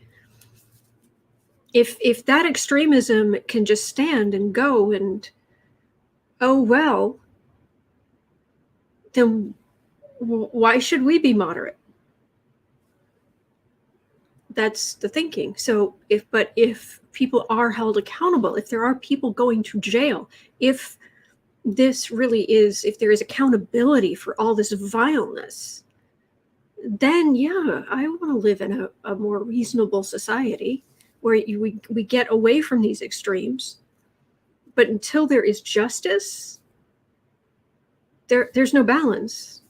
if that extremism can just stand and go and, oh, well, then why should we be moderate? That's the thinking. So if people are held accountable, if there are people going to jail, if this really is, if there is accountability for all this vileness, then yeah, I want to live in a more reasonable society where we get away from these extremes. But until there is justice, there's no balance.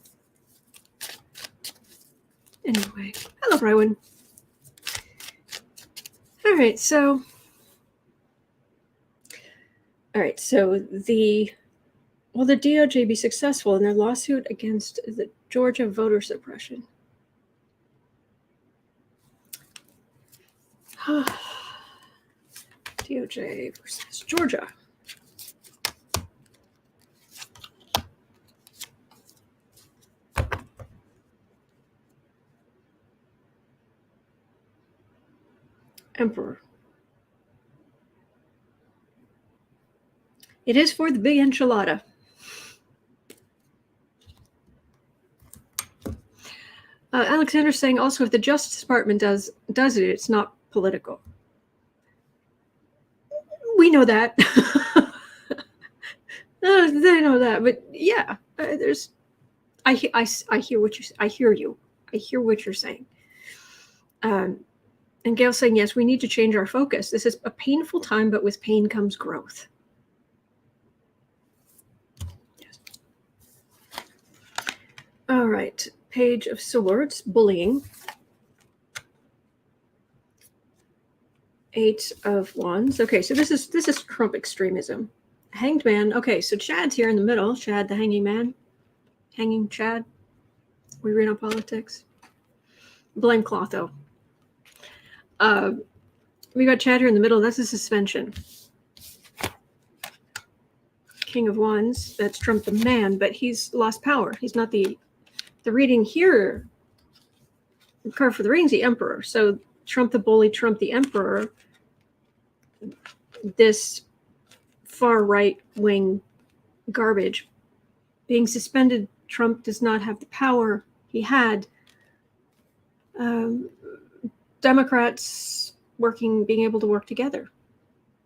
Anyway, hello, Rowan. All right, so will the DOJ be successful in their lawsuit against the Georgia voter suppression? DOJ versus Georgia. Emperor. It is for the big enchilada. Alexander's saying also, if the Justice Department does it, it's not political. We know that. They know that, but yeah, there's. I hear what I hear you. I hear what you're saying. And Gail's saying, yes, we need to change our focus. This is a painful time, but with pain comes growth. Yes. All right. Page of Swords, bullying. 8 of Wands. Okay, so this is Trump extremism. Hanged Man. Okay, so Chad's here in the middle. Chad, the hanging man. Hanging Chad. We read on politics. Blame Clotho. We got Chad here in the middle. That's a suspension. King of Wands. That's Trump the man, but he's lost power. He's not the reading here. The card for the ring's the Emperor. So Trump the bully, Trump the Emperor. This far right wing garbage being suspended. Trump does not have the power he had. Democrats being able to work together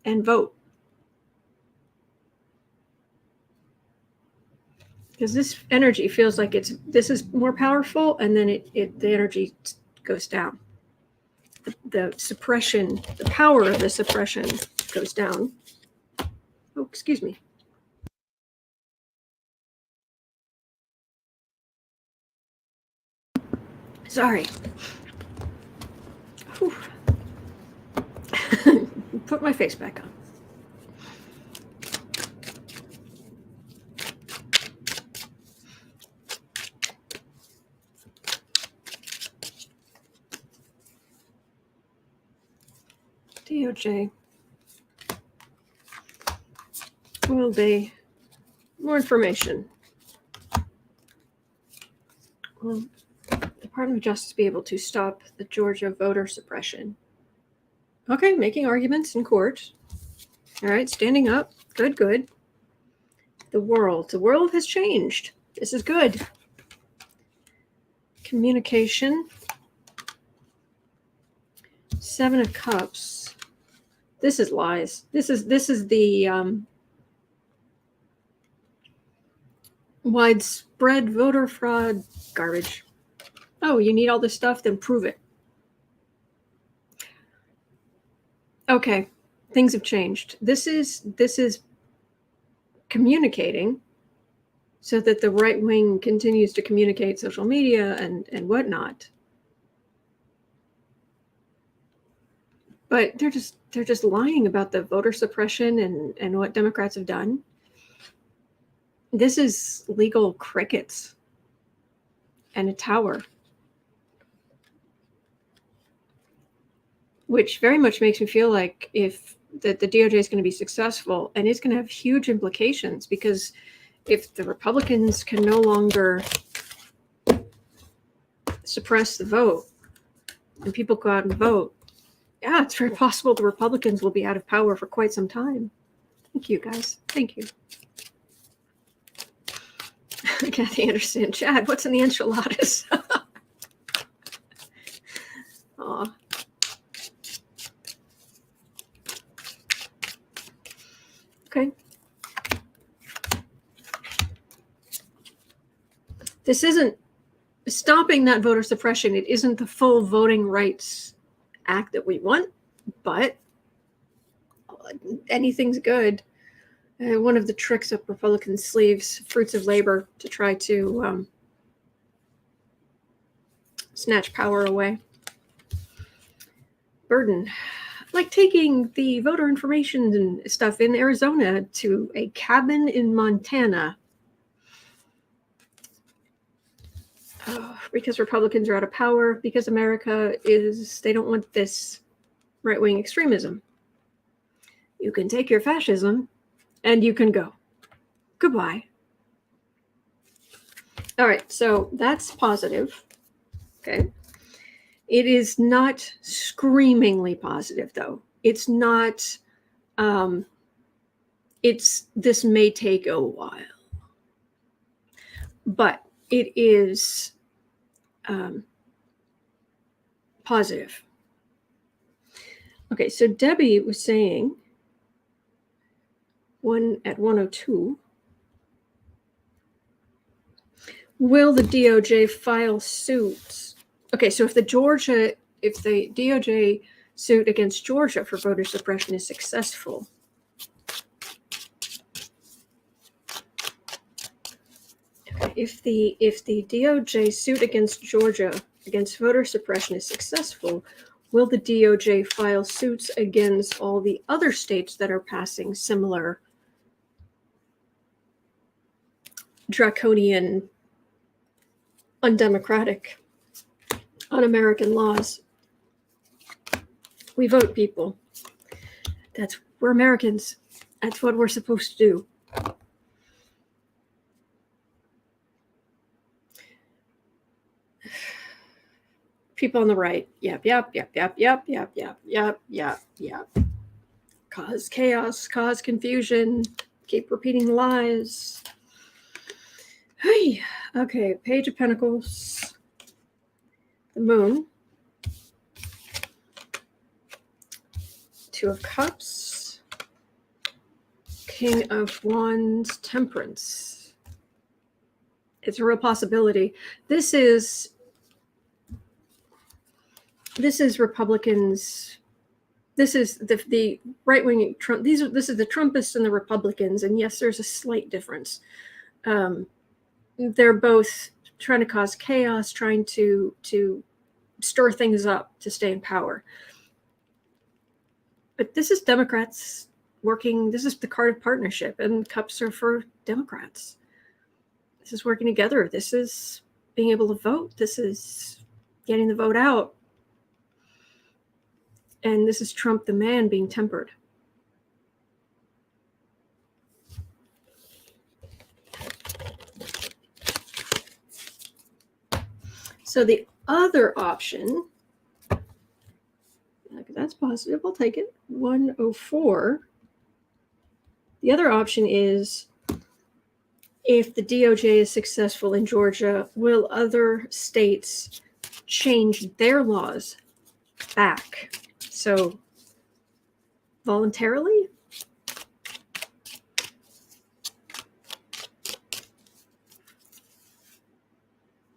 and vote. Because this energy feels like this is more powerful, and then the energy goes down. The suppression, the power of the suppression goes down. Oh, excuse me. Sorry. Put my face back on. DOJ. Will be more information. Will the Department of Justice be able to stop the Georgia voter suppression? Okay, making arguments in court. All right, standing up. Good. The world has changed. This is good. Communication. 7 of Cups. This is lies. This is the widespread voter fraud garbage. Oh, you need all this stuff? Then prove it. Okay, things have changed. This is communicating so that the right wing continues to communicate social media and whatnot. But they're just lying about the voter suppression and what Democrats have done. This is legal crickets and a tower, which very much makes me feel like if the DOJ is going to be successful, and it's going to have huge implications, because if the Republicans can no longer suppress the vote and people go out and vote, yeah, it's very possible the Republicans will be out of power for quite some time. Thank you, guys. Thank you. Kathy Anderson. Chad, what's in the enchiladas? Aw. This isn't stopping that voter suppression. It isn't the full Voting Rights Act that we want, but anything's good. One of the tricks up Republican sleeves, fruits of labor, to try to snatch power away. Burden. Like taking the voter information and stuff in Arizona to a cabin in Montana. Because Republicans are out of power, because America they don't want this right-wing extremism. You can take your fascism and you can go. Goodbye. All right, so that's positive. Okay. It is not screamingly positive, though. It's not, this may take a while. But it is positive. Okay, so Debbie was saying at 102, will the DOJ file suits? Okay, so if the DOJ suit against Georgia for voter suppression is successful, if the DOJ suit against Georgia against voter suppression is successful, will the DOJ file suits against all the other states that are passing similar draconian, undemocratic, un-American laws? We vote, people. We're Americans. That's what we're supposed to do. People on the right. Yep. Cause chaos, cause confusion, keep repeating lies. Hey, okay, Page of Pentacles, the Moon, Two of Cups, King of Wands, Temperance. It's a real possibility. This is Republicans. This is the right-wing Trump. This is the Trumpists and the Republicans, and yes, there's a slight difference. They're both trying to cause chaos, trying to stir things up to stay in power. But this is Democrats working. This is the card of partnership, and cups are for Democrats. This is working together. This is being able to vote. This is getting the vote out. And this is Trump, the man, being tempered. So the other option, that's positive, I'll take it, 104. The other option is, if the DOJ is successful in Georgia, will other states change their laws back? So voluntarily?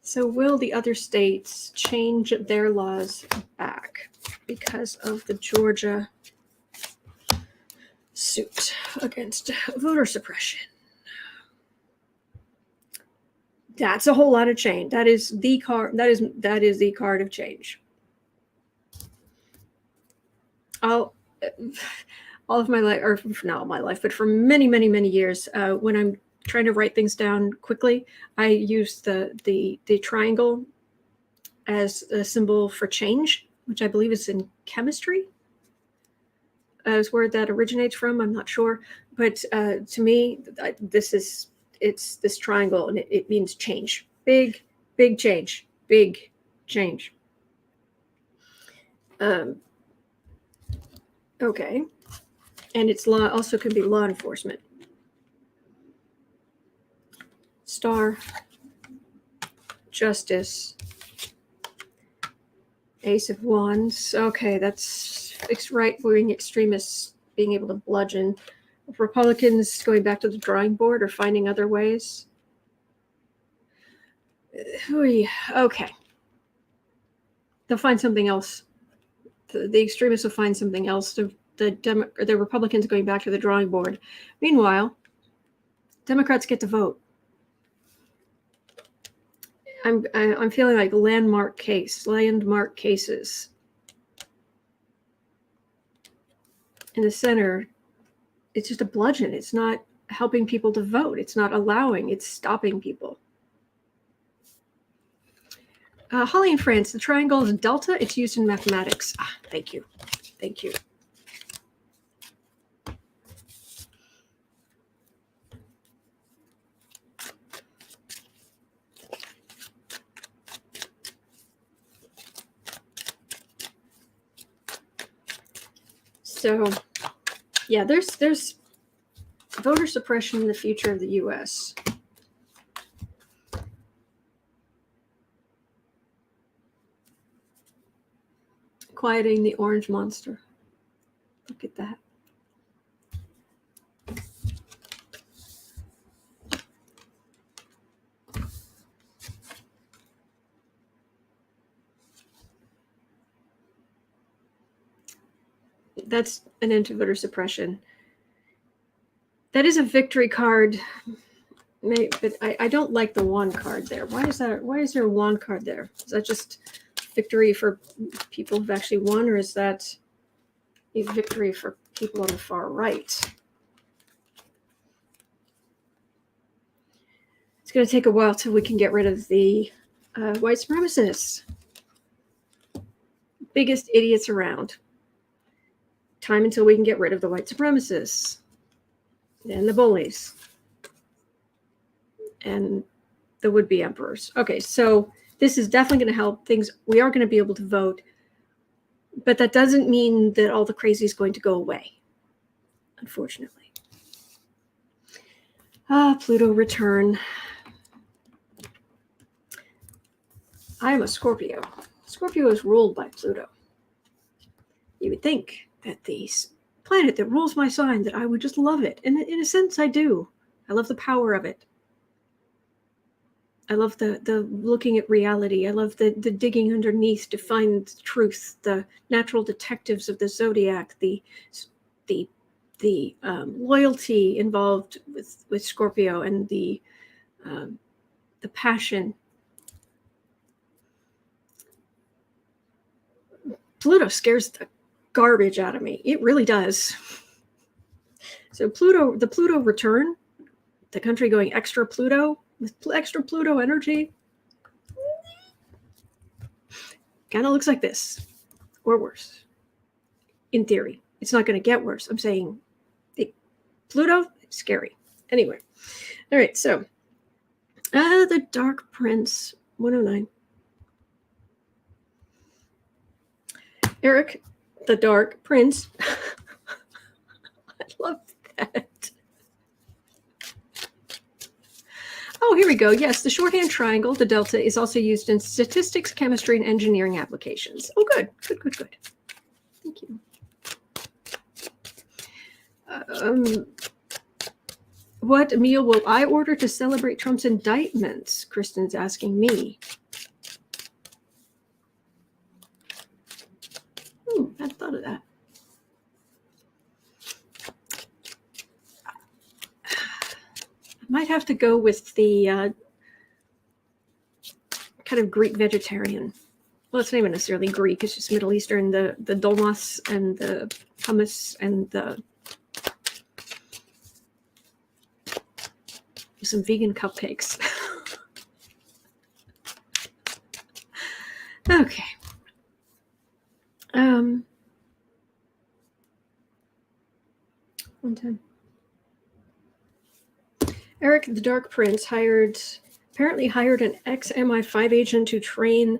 So will the other states change their laws back because of the Georgia suit against voter suppression? That's a whole lot of change. That is the card. That is the card of change. All of my life, or not all my life, but for many, many, many years, when I'm trying to write things down quickly, I use the triangle as a symbol for change, which I believe is in chemistry. Is where that originates from. I'm not sure, but to me, it's this triangle, and it means change. Big change. Big change. Okay. And it's law, also can be law enforcement. Star, Justice, Ace of Wands. Okay, that's right-wing extremists being able to bludgeon. Republicans going back to the drawing board or finding other ways. Okay. They'll find something else. The extremists will find something else. The Republicans going back to the drawing board. Meanwhile, Democrats get to vote. I'm feeling like landmark cases in the center. It's just a bludgeon. It's not helping people to vote. It's not allowing. It's stopping people. Holly in France, the triangle is delta. It's used in mathematics. Thank you. Thank you. So, yeah, there's voter suppression in the future of the U.S. Quieting the orange monster. Look at that. That's an end to voter suppression. That is a victory card. But I don't like the one card there. Why is that? Why is there a one card there? Is that just victory for people who've actually won, or is that a victory for people on the far right? It's going to take a while till we can get rid of the white supremacists. Biggest idiots around. Time until we can get rid of the white supremacists and the bullies and the would-be emperors. Okay, so this is definitely going to help things. We are going to be able to vote, but that doesn't mean that all the crazy is going to go away, unfortunately. Pluto return. I am a Scorpio. Scorpio is ruled by Pluto. You would think that the planet that rules my sign, that I would just love it. And in a sense, I do. I love the power of it. I love the looking at reality. I love the digging underneath to find truth. The natural detectives of the zodiac. The loyalty involved with Scorpio, and the passion. Pluto scares the garbage out of me. It really does. So the Pluto return, the country going extra Pluto, with extra Pluto energy, kind of looks like this, or worse. In theory, it's not going to get worse. I'm saying Pluto, scary. Anyway, all right. So, the Dark Prince, 109. Erik, the Dark Prince. I love that. Oh, here we go. Yes, the shorthand triangle, the delta, is also used in statistics, chemistry, and engineering applications. Oh, good. Thank you. What meal will I order to celebrate Trump's indictments? Kristen's asking me. I hadn't thought of that. I might have to go with the kind of Greek vegetarian. Well, it's not even necessarily Greek. It's just Middle Eastern. The dolmas and the hummus and some vegan cupcakes. Okay. One time. Erik, the Dark Prince, apparently hired an ex-MI5 agent to train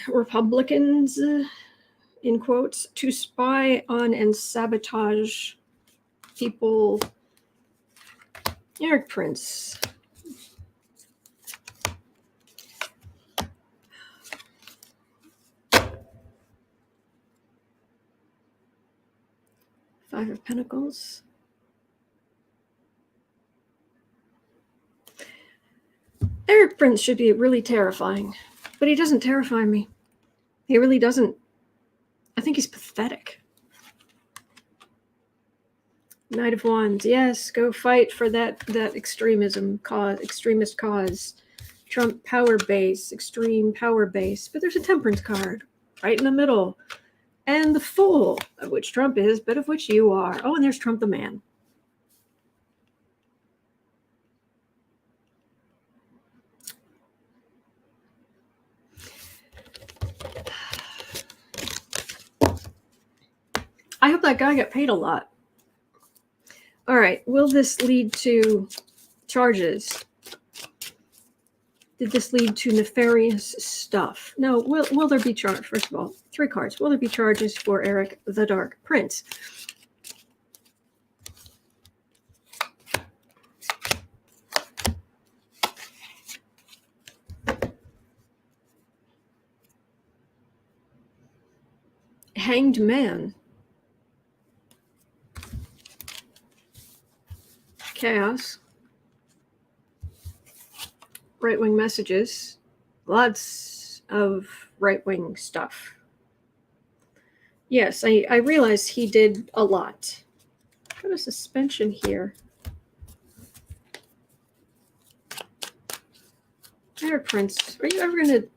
Republicans, in quotes, to spy on and sabotage people. Erik Prince. Five of Pentacles. Erik Prince should be really terrifying, but he doesn't terrify me. He really doesn't. I think he's pathetic. Knight of Wands. Yes, go fight for that extremist cause. Trump power base, extreme power base. But there's a Temperance card right in the middle. And the Fool, of which Trump is, but of which you are. Oh, and there's Trump the man. I hope that guy got paid a lot. All right, will this lead to charges? Did this lead to nefarious stuff? No, will there be charges? First of all, 3 cards. Will there be charges for Erik the Dark Prince? Hanged Man. Chaos. Right-wing messages. Lots of right-wing stuff. Yes, I realize he did a lot. Got a suspension here. Erik Prince, are you ever going to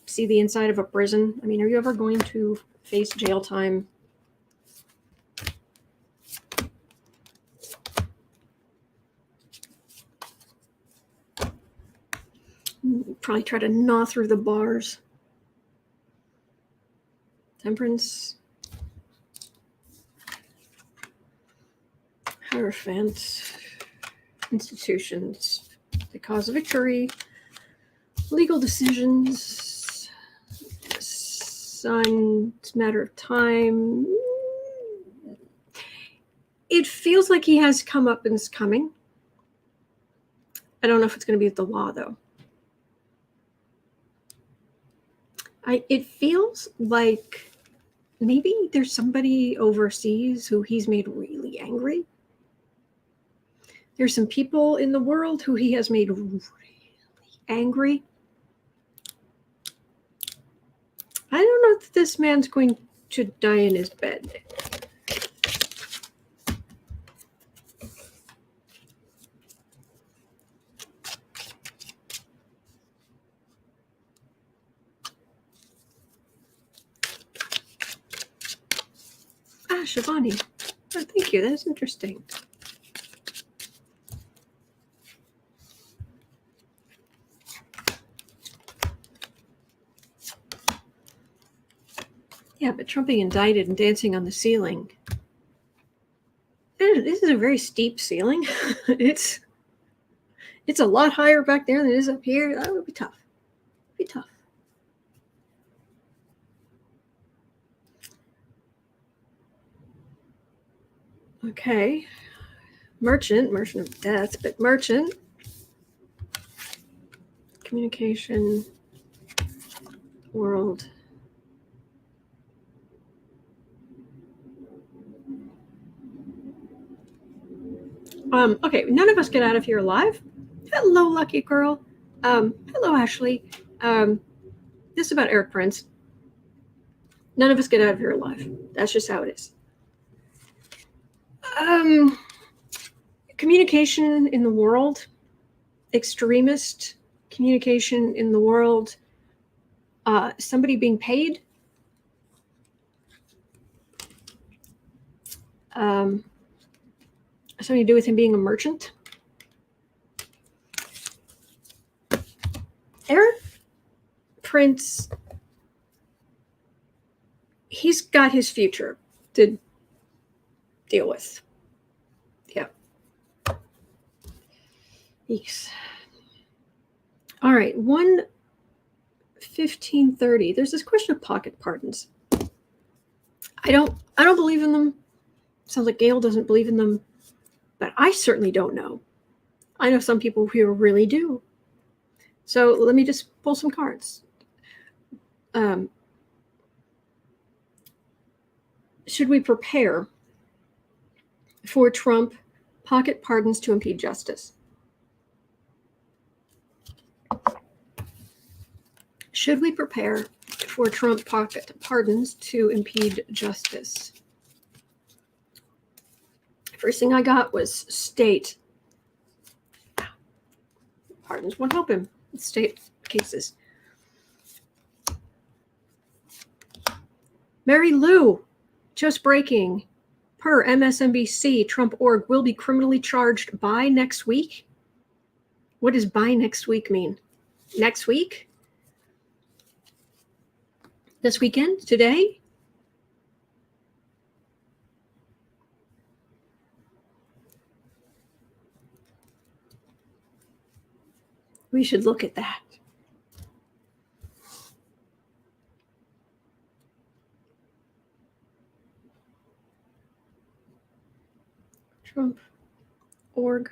see the inside of a prison? I mean, are you ever going to face jail time? Probably try to gnaw through the bars. Temperance. Hierophant. Institutions. The cause of victory. Legal decisions. Sun. It's a matter of time. It feels like he has come up and is coming. I don't know if it's going to be with the law, though. It feels like maybe there's somebody overseas who he's made really angry. There's some people in the world who he has made really angry. I don't know if this man's going to die in his bed. Shivani. Oh, thank you. That's interesting. Yeah, but Trump being indicted and dancing on the ceiling. This is a very steep ceiling. It's a lot higher back there than it is up here. That would be tough. It'd be tough. Okay. Merchant of death, but merchant. Communication. World. Okay, none of us get out of here alive. Hello, lucky girl. Hello, Ashley. This is about Erik Prince. None of us get out of here alive. That's just how it is. Communication in the world, extremist communication in the world, somebody being paid, something to do with him being a merchant. Erik Prince, he's got his future to deal with. Yeah. Yes. All right. 1:15:30. There's this question of pocket pardons. I don't believe in them. Sounds like Gail doesn't believe in them, but I certainly don't know. I know some people who really do. So let me just pull some cards. Should we prepare for Trump pocket pardons to impede justice? Should we prepare for Trump pocket pardons to impede justice? First thing I got was state. Pardons won't help him. State cases. Mary Lou, just breaking. Per MSNBC, Trump org will be criminally charged by next week. What does by next week mean? Next week? This weekend? Today? We should look at that. Trump org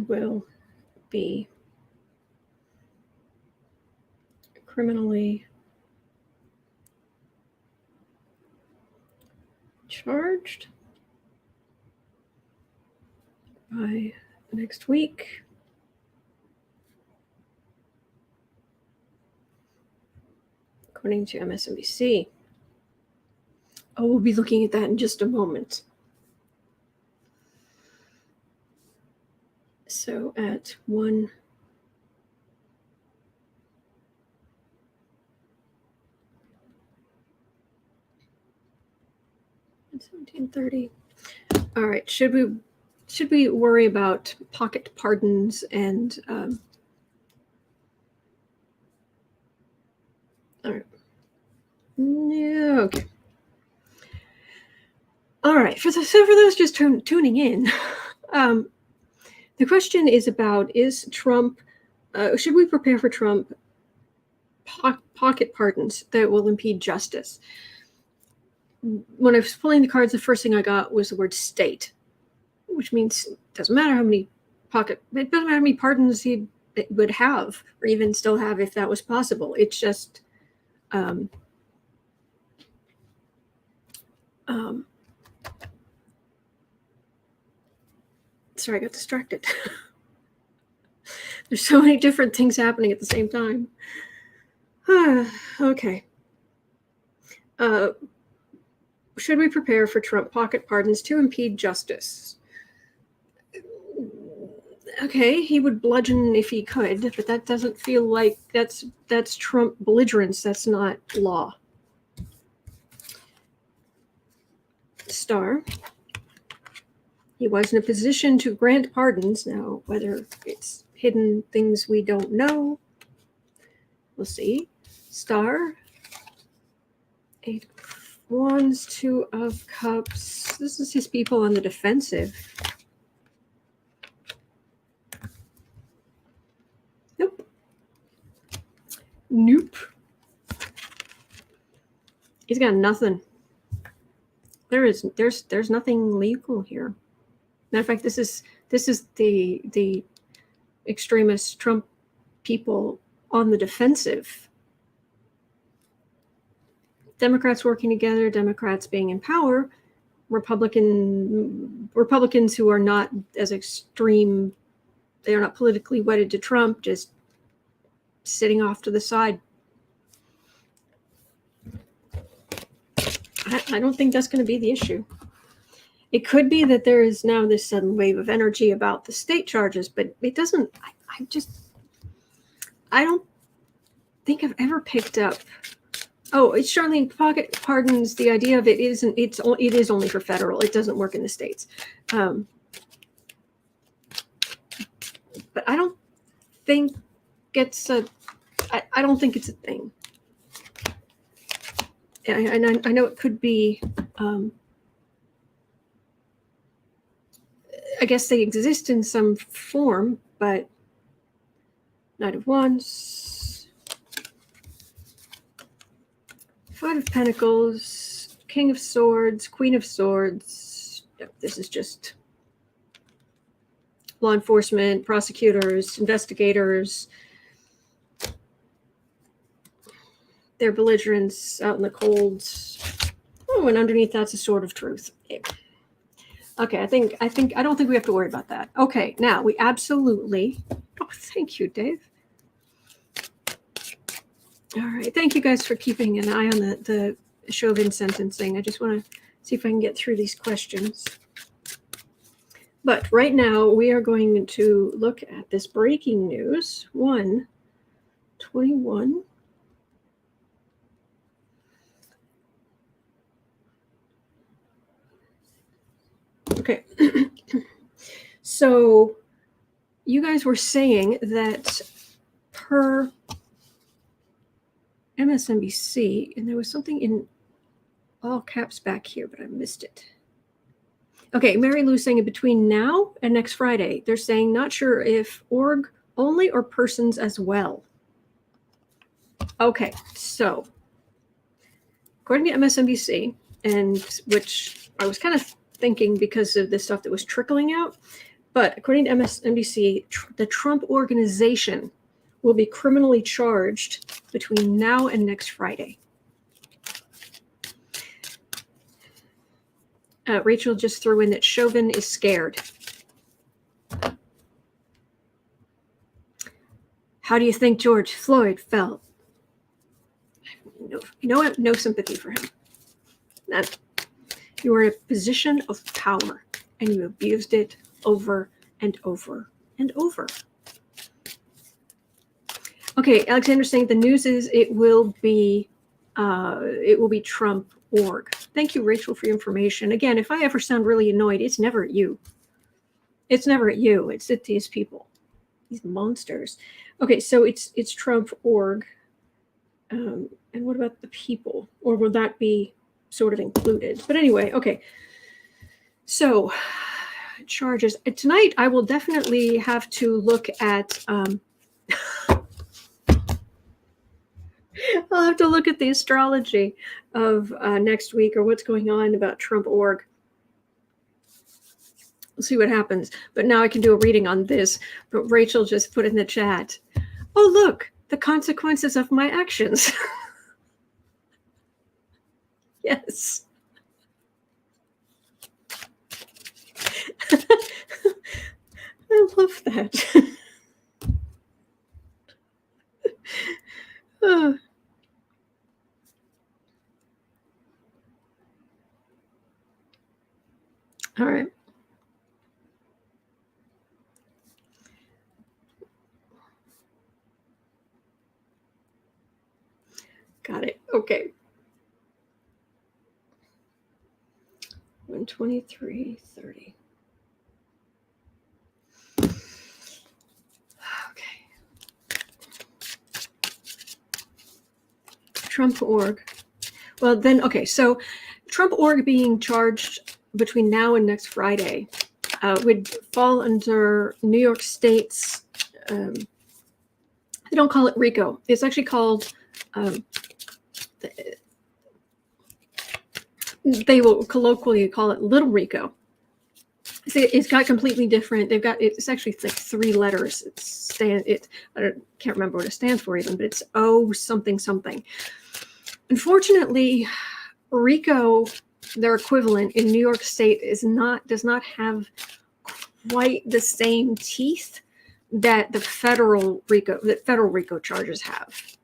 will be criminally charged by next week. According to MSNBC. Oh, we'll be looking at that in just a moment. So at 17:30. All right. Should we worry about pocket pardons and all right. Yeah, okay. All right. For those just tuning in, the question is about: is Trump? Should we prepare for Trump pocket pardons that will impede justice? When I was pulling the cards, the first thing I got was the word state, which means it doesn't matter how many pardons he would have, or even still have if that was possible. It's just sorry, I got distracted. There's so many different things happening at the same time. Okay. Should we prepare for Trump pocket pardons to impede justice? Okay, he would bludgeon if he could, but that doesn't feel like that's Trump belligerence. That's not law. Star. He was in a position to grant pardons. Now, whether it's hidden things we don't know, we'll see. Star. 8 of Wands, 2 of Cups. This is his people on the defensive. Nope. He's got nothing. There's nothing legal here. Matter of fact, this is the extremist Trump people on the defensive. Democrats working together, Democrats being in power, Republicans who are not as extreme, they are not politically wedded to Trump, just sitting off to the side. I don't think that's going to be the issue. It could be that there is now this sudden wave of energy about the state charges, but it doesn't. I don't think I've ever picked up. Oh, it's Charlene pocket pardons. The idea of it is only for federal. It doesn't work in the states. But I don't think I don't think it's a thing. And I know it could be. I guess they exist in some form, but Knight of Wands, 5 of Pentacles, King of Swords, Queen of Swords. This is just law enforcement, prosecutors, investigators. Their belligerents out in the cold. Oh, and underneath that's a sword of truth. Yeah. Okay, I don't think we have to worry about that. Okay, now we absolutely. Oh, thank you, Dave. All right. Thank you guys for keeping an eye on the Chauvin sentencing. I just want to see if I can get through these questions. But right now, we are going to look at this breaking news, 1/21. Okay. So you guys were saying that per MSNBC, and there was something in all caps back here, but I missed it. Okay, Mary Lou's saying between now and next Friday, they're saying not sure if org only or persons as well. Okay, so according to MSNBC, and which I was kind of thinking because of the stuff that was trickling out, but according to MSNBC, the Trump organization will be criminally charged between now and next Friday. Rachel just threw in that Chauvin is scared. How do you think George Floyd felt? No sympathy for him. None. You were in a position of power, and you abused it over and over and over. Okay, Alexander's saying the news is it will be Trump org. Thank you, Rachel, for your information. Again, if I ever sound really annoyed, it's never at you. It's never at you. It's at these people, these monsters. Okay, so it's Trump org. And what about the people? Or will that be sort of included? But anyway, okay. So charges. Tonight, I will definitely have to look at... I'll have to look at the astrology of next week or what's going on about Trump org. We'll see what happens. But now I can do a reading on this. But Rachel just put in the chat, oh, look, the consequences of my actions. Yes. I love that. All right. Got it. Okay. 123:30. Okay. Trump org. Well, then, okay. So Trump org being charged between now and next Friday would fall under New York State's, they don't call it RICO. It's actually called, they will colloquially call it Little RICO. See, it's got completely different. It's actually like 3 letters. I can't remember what it stands for even, but it's O something something. Unfortunately, RICO, their equivalent in New York State, does not have quite the same teeth that the federal RICO charges have.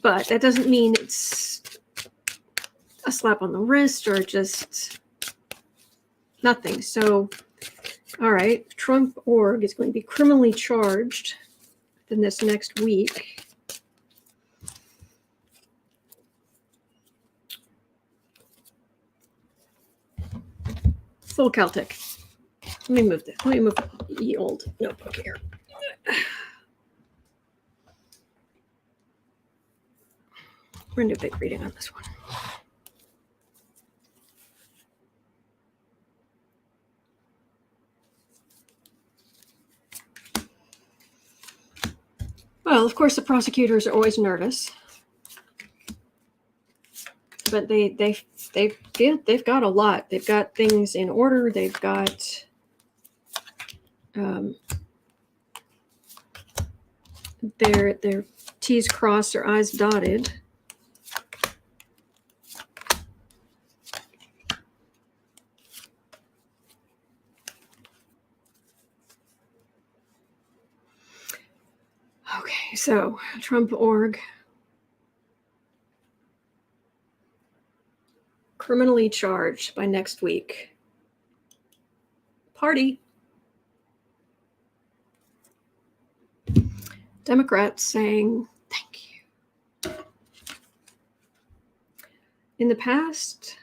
But that doesn't mean it's a slap on the wrist or just nothing. So, all right, Trump org is going to be criminally charged in this next week. Full Celtic. Let me move the old notebook here. We're going to do a big reading on this one. Well, of course, the prosecutors are always nervous, but they've got a lot. They've got things in order. They've got their T's crossed, their I's dotted. Okay. so Trump.org. Criminally charged by next week. Party. Democrats saying thank you. In the past,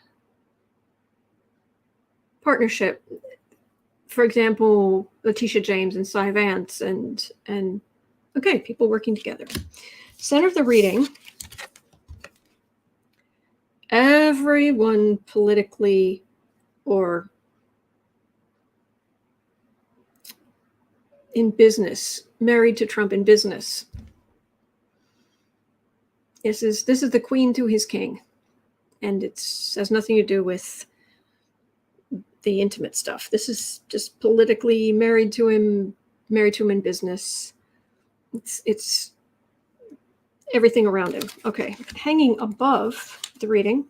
partnership, for example, Letitia James and Cy Vance and okay, people working together. Center of the reading, everyone politically or in business, married to Trump in business. This is the queen to his king, and it has nothing to do with the intimate stuff. This is just politically married to him in business. It's everything around him. Okay, hanging above the reading.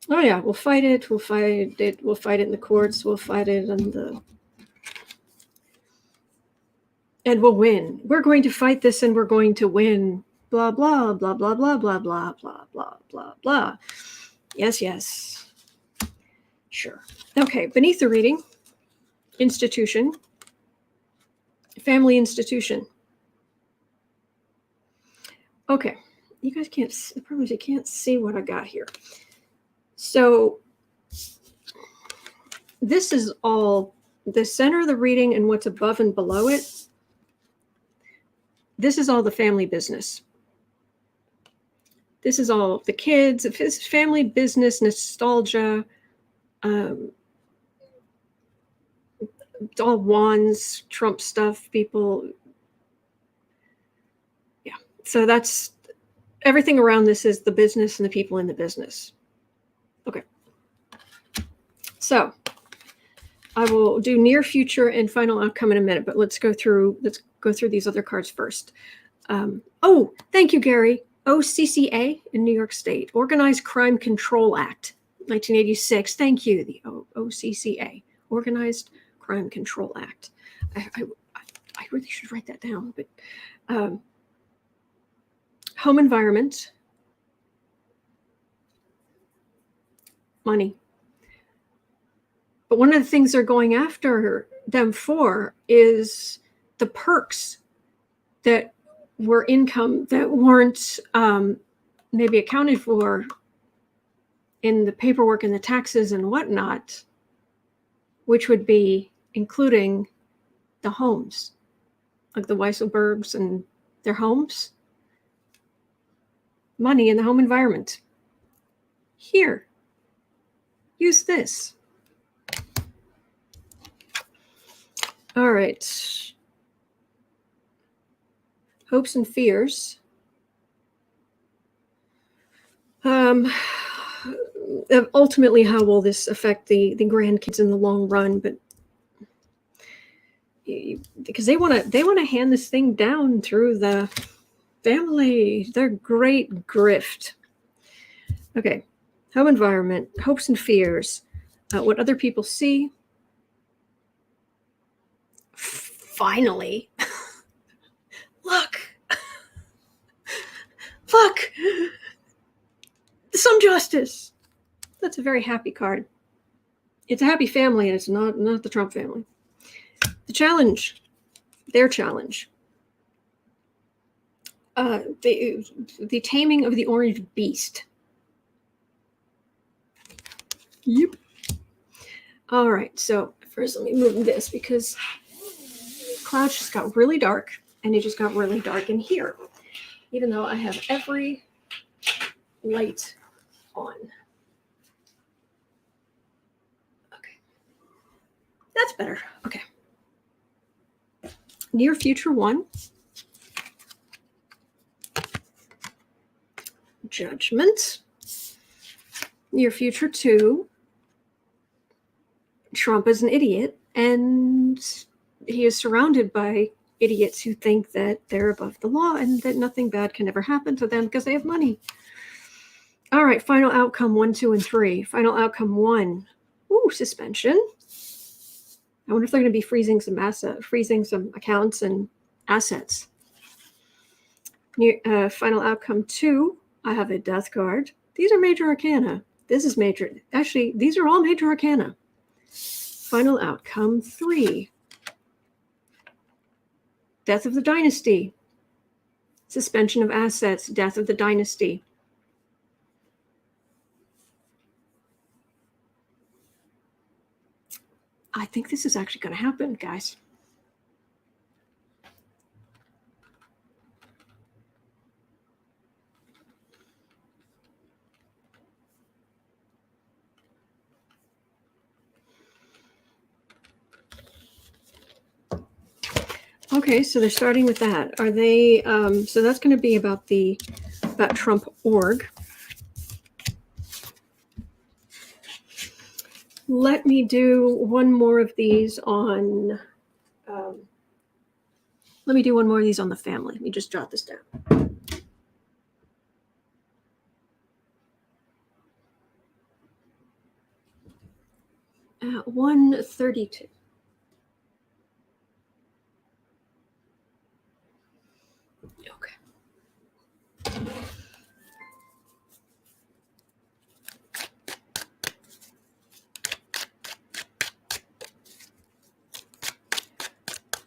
Oh yeah, we'll fight it. We'll fight it. We'll fight it in the courts. We'll fight it and we'll win. We're going to fight this and we're going to win. Blah, blah, blah, blah, blah, blah, blah, blah, blah, blah, blah. Yes, yes. Sure. Okay, beneath the reading, institution, family institution. Okay, you guys can't, the problem is you can't see what I got here. So this is all the center of the reading and what's above and below it. This is all the family business. This is all the kids, of his family business, nostalgia, all wands, Trump stuff, people. Yeah. So that's everything around this is the business and the people in the business. Okay. So I will do near future and final outcome in a minute, but let's go through these other cards first. Oh, thank you, Gary. OCCA in New York State, Organized Crime Control Act, 1986. Thank you, the OCCA, Organized Crime Control Act. I really should write that down. But home environment, money. But one of the things they're going after them for is the perks that were income that weren't maybe accounted for in the paperwork and the taxes and whatnot, which would be including the homes, like the Weisselbergs and their homes, money in the home environment. Here, use this. All right. Hopes and fears. Ultimately, how will this affect the grandkids in the long run? But because they want to hand this thing down through the family, their great grift. Okay, home environment, hopes and fears, what other people see. Finally. Look, some justice. That's a very happy card. It's a happy family, and it's not the Trump family. The challenge, their challenge. The taming of the orange beast. Yep. All right, so first let me move this because clouds just got really dark, and it just got really dark in here. Even though I have every light on. Okay. That's better. Okay. Near future 1. Judgment. Near future 2. Trump is an idiot, and he is surrounded by idiots who think that they're above the law and that nothing bad can ever happen to them because they have money. All right, final outcome 1, 2, and 3. Final outcome 1. Ooh, suspension. I wonder if they're going to be freezing some accounts and assets. Final outcome 2, I have a death card. These are major arcana. This is major. Actually, these are all major arcana. Final outcome 3, death of the dynasty. Suspension of assets, death of the dynasty. I think this is actually going to happen, guys. Okay, so they're starting with that. Are they? So that's going to be about Trump org. Let me do one more of these on. Let me do one more of these on the family. Let me just jot this down. At 132. Okay.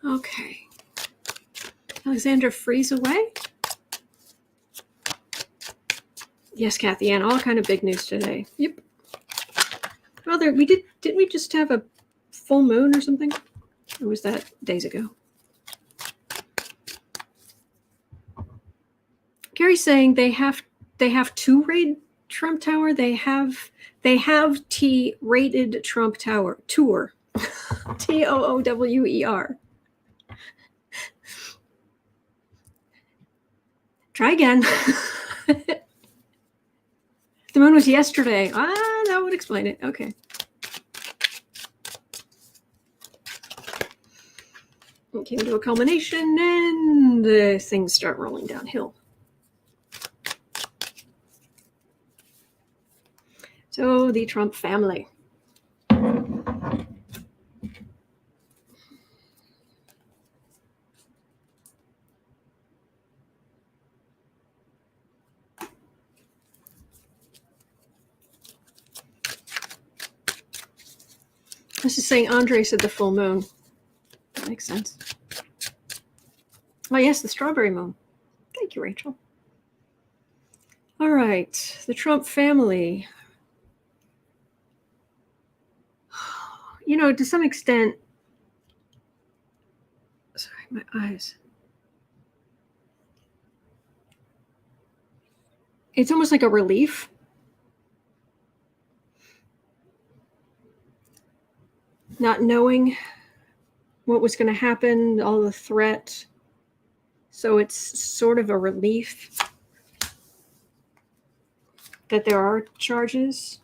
Okay. Alexander Freeze away. Yes, Kathy Ann, all kind of big news today. Yep. Well, didn't we just have a full moon or something? Or was that days ago? Gary's saying they have to raid Trump Tower. They have rated Trump Tower tour. TOOWER. Try again. The moon was yesterday. That would explain it. Okay. It came to a culmination and things start rolling downhill. So the Trump family. This is saying Andre said the full moon. That makes sense. Oh, yes, the strawberry moon. Thank you, Rachel. All right, the Trump family. You know, to some extent, sorry, my eyes. It's almost like a relief. Not knowing what was going to happen, all the threat. So it's sort of a relief that there are charges.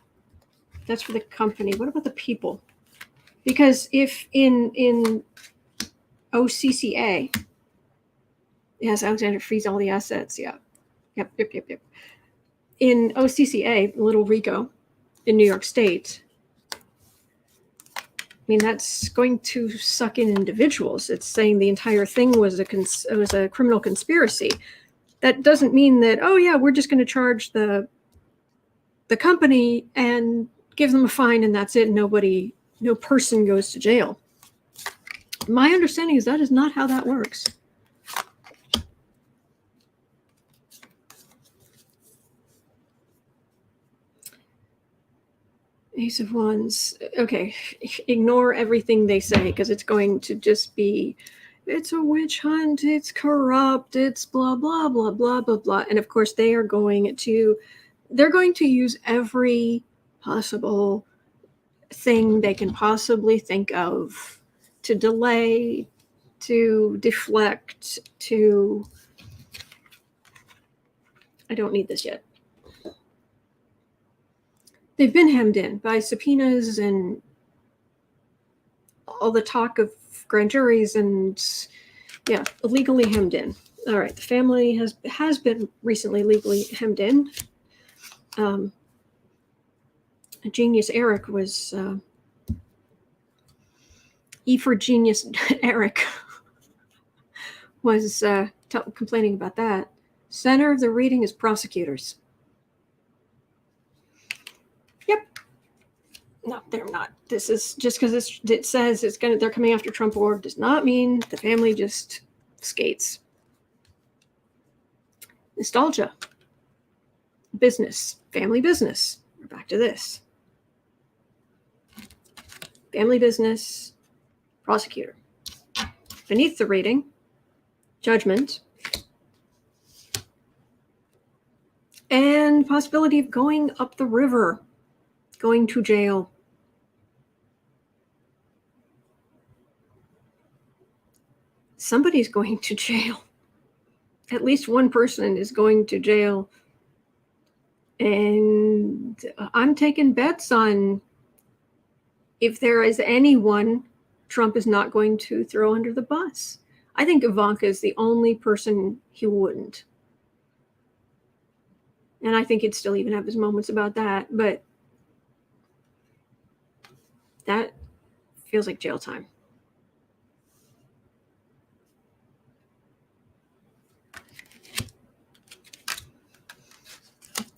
That's for the company. What about the people? Because if in OCCA, yes, Alexander Freeze all the assets. Yeah. Yep. In OCCA, Little Rico in New York State, I mean, that's going to suck in individuals. It's saying the entire thing was a criminal conspiracy. That doesn't mean that, oh yeah, we're just going to charge the company and give them a fine and that's it. No person goes to jail. My understanding is that is not how that works. Ace of Wands. Okay, ignore everything they say because it's going to just be, it's a witch hunt, it's corrupt, it's blah, blah, blah, blah, blah, blah. And of course, they're going to use every possible thing they can possibly think of to delay, to deflect, to, I don't need this yet. They've been hemmed in by subpoenas and all the talk of grand juries and, yeah, illegally hemmed in. All right, the family has been recently legally hemmed in. Genius Erik was E for Genius Erik was complaining about that. Center of the reading is prosecutors. Yep. No, they're not. This is just because it says they're coming after Trump org does not mean the family just skates. Nostalgia. Business. Family business. We're back to this. Family business. Prosecutor. Beneath the reading. Judgment. And possibility of going up the river. Going to jail. Somebody's going to jail. At least one person is going to jail. And I'm taking bets on if there is anyone Trump is not going to throw under the bus. I think Ivanka is the only person he wouldn't. And I think he'd still even have his moments about that. But that feels like jail time.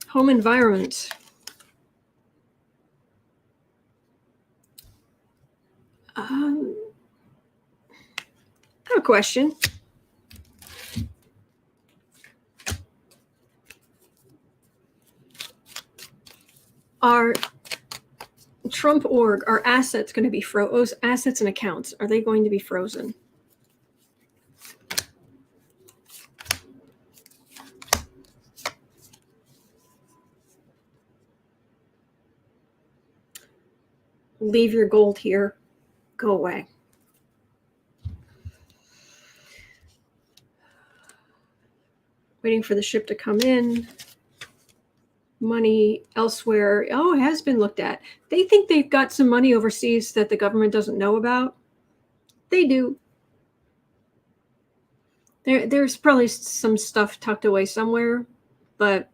Home environment. I have a question. Are Trump org, are assets going to be frozen? Assets and accounts, are they going to be frozen? Leave your gold here. Go away. Waiting for the ship to come in. Money elsewhere. Oh, it has been looked at. They think they've got some money overseas that the government doesn't know about. They do. There's probably some stuff tucked away somewhere, but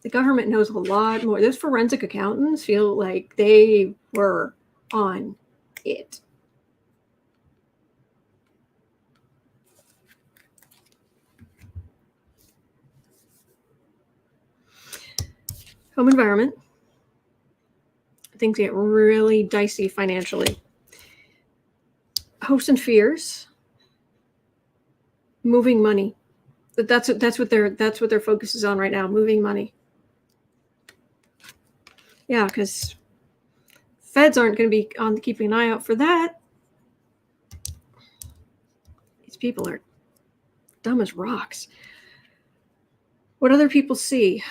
the government knows a lot more. Those forensic accountants feel like they were on it. Home environment. Things get really dicey financially. Hopes and fears. Moving money. That's what their focus is on right now. Moving money. Yeah, because feds aren't going to be on keeping an eye out for that. These people are dumb as rocks. What other people see?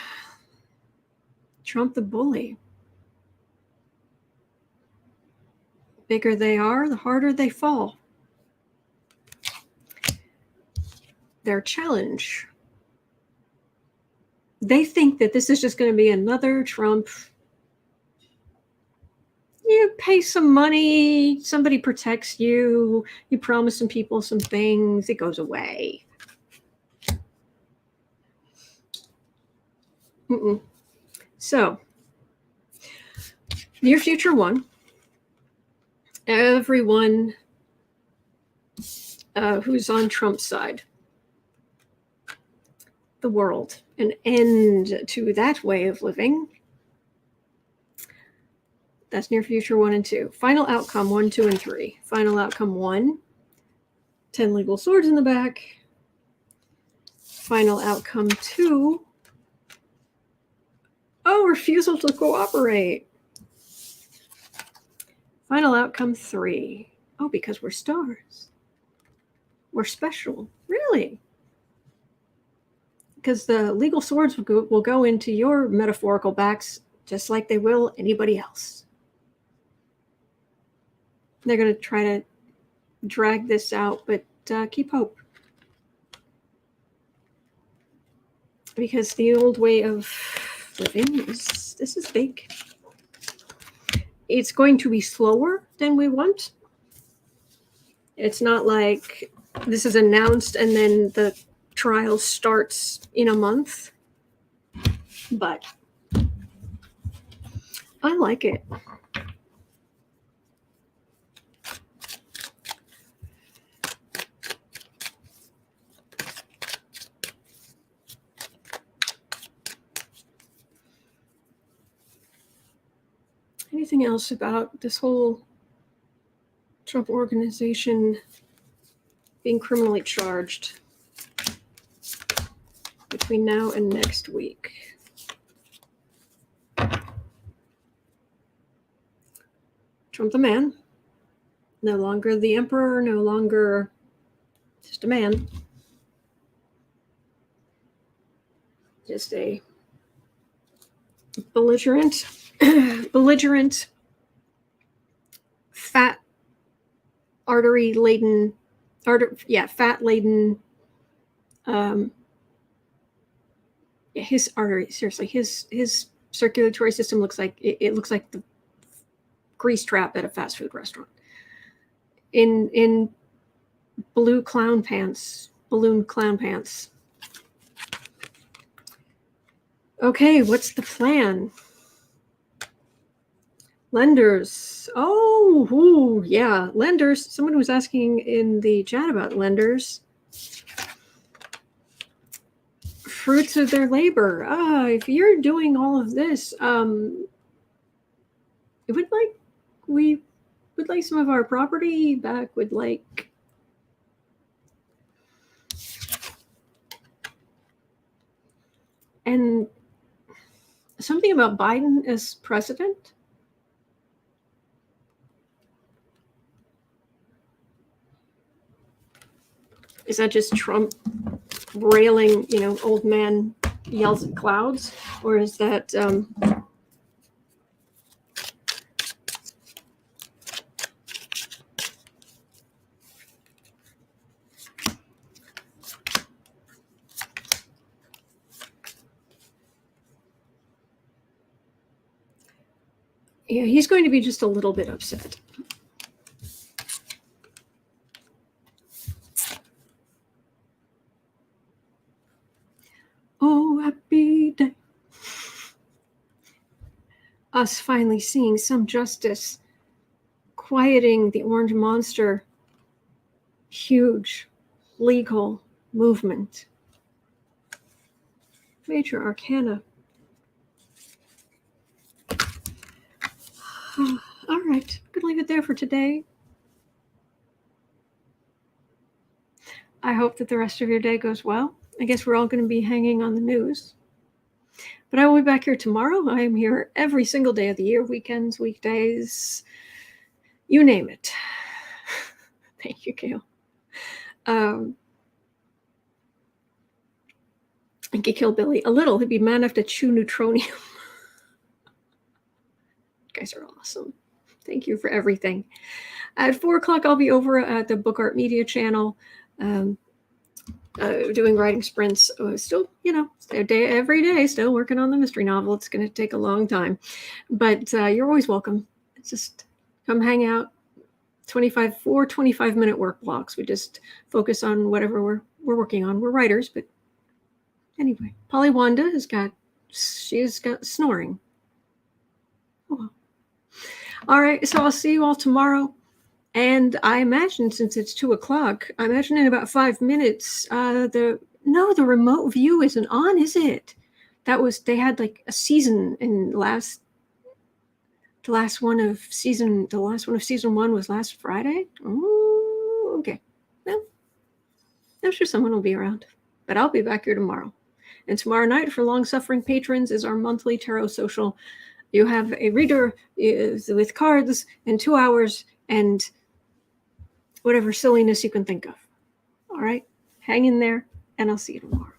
Trump the bully. Bigger they are, the harder they fall. Their challenge. They think that this is just going to be another Trump. You pay some money, somebody protects you, you promise some people some things, it goes away. So, near future one, everyone who's on Trump's side, the world, an end to that way of living. That's near future 1 and 2. Final outcome 1, 2, and 3. Final outcome 1, 10 legal swords in the back. Final outcome 2, refusal to cooperate. Final outcome 3, because we're stars. We're special. Really? Because the legal swords will go into your metaphorical backs just like they will anybody else. They're going to try to drag this out, but keep hope. Because the old way of living this is big. It's going to be slower than we want. It's not like this is announced and then the trial starts in a month. But I like it. anything else about this whole Trump organization being criminally charged between now and next week? Trump the man, no longer the emperor, no longer just a man, just a belligerent, fat-laden, his artery, seriously, his circulatory system looks like it looks like the grease trap at a fast food restaurant. In balloon clown pants. Okay, what's the plan? Lenders. Oh, ooh, yeah, lenders. Someone was asking in the chat about lenders. Fruits of their labor. If you're doing all of this, we would like some of our property back. Would like and something about Biden as president. Is that just Trump railing, old man yells at clouds? Or is that yeah, he's going to be just a little bit upset. Oh, happy day. Us finally seeing some justice, quieting the orange monster. Huge legal movement. Major arcana. All right, I'm gonna leave it there for today. I hope that the rest of your day goes well. I guess we're all going to be hanging on the news. But I will be back here tomorrow. I am here every single day of the year, weekends, weekdays, you name it. Thank you, Kale. I could kill Billy a little. He'd be man enough to chew neutronium. You guys are awesome. Thank you for everything. At 4 o'clock, I'll be over at the Book Art Media channel. Doing writing sprints. Still, every day, still working on the mystery novel. It's going to take a long time, but you're always welcome. Just come hang out. 25-minute work blocks. We just focus on whatever we're working on. We're writers, but anyway, Polly Wanda she's got snoring. Oh well. All right, so I'll see you all tomorrow. And I imagine, since it's 2 o'clock, I imagine in about 5 minutes, the remote view isn't on, is it? They had like a season in the last one of season 1 was last Friday. Oh, okay. Well, I'm sure someone will be around, but I'll be back here tomorrow. And tomorrow night for long-suffering patrons is our monthly tarot social. You have a reader with cards in 2 hours and whatever silliness you can think of. All right, hang in there, and I'll see you tomorrow.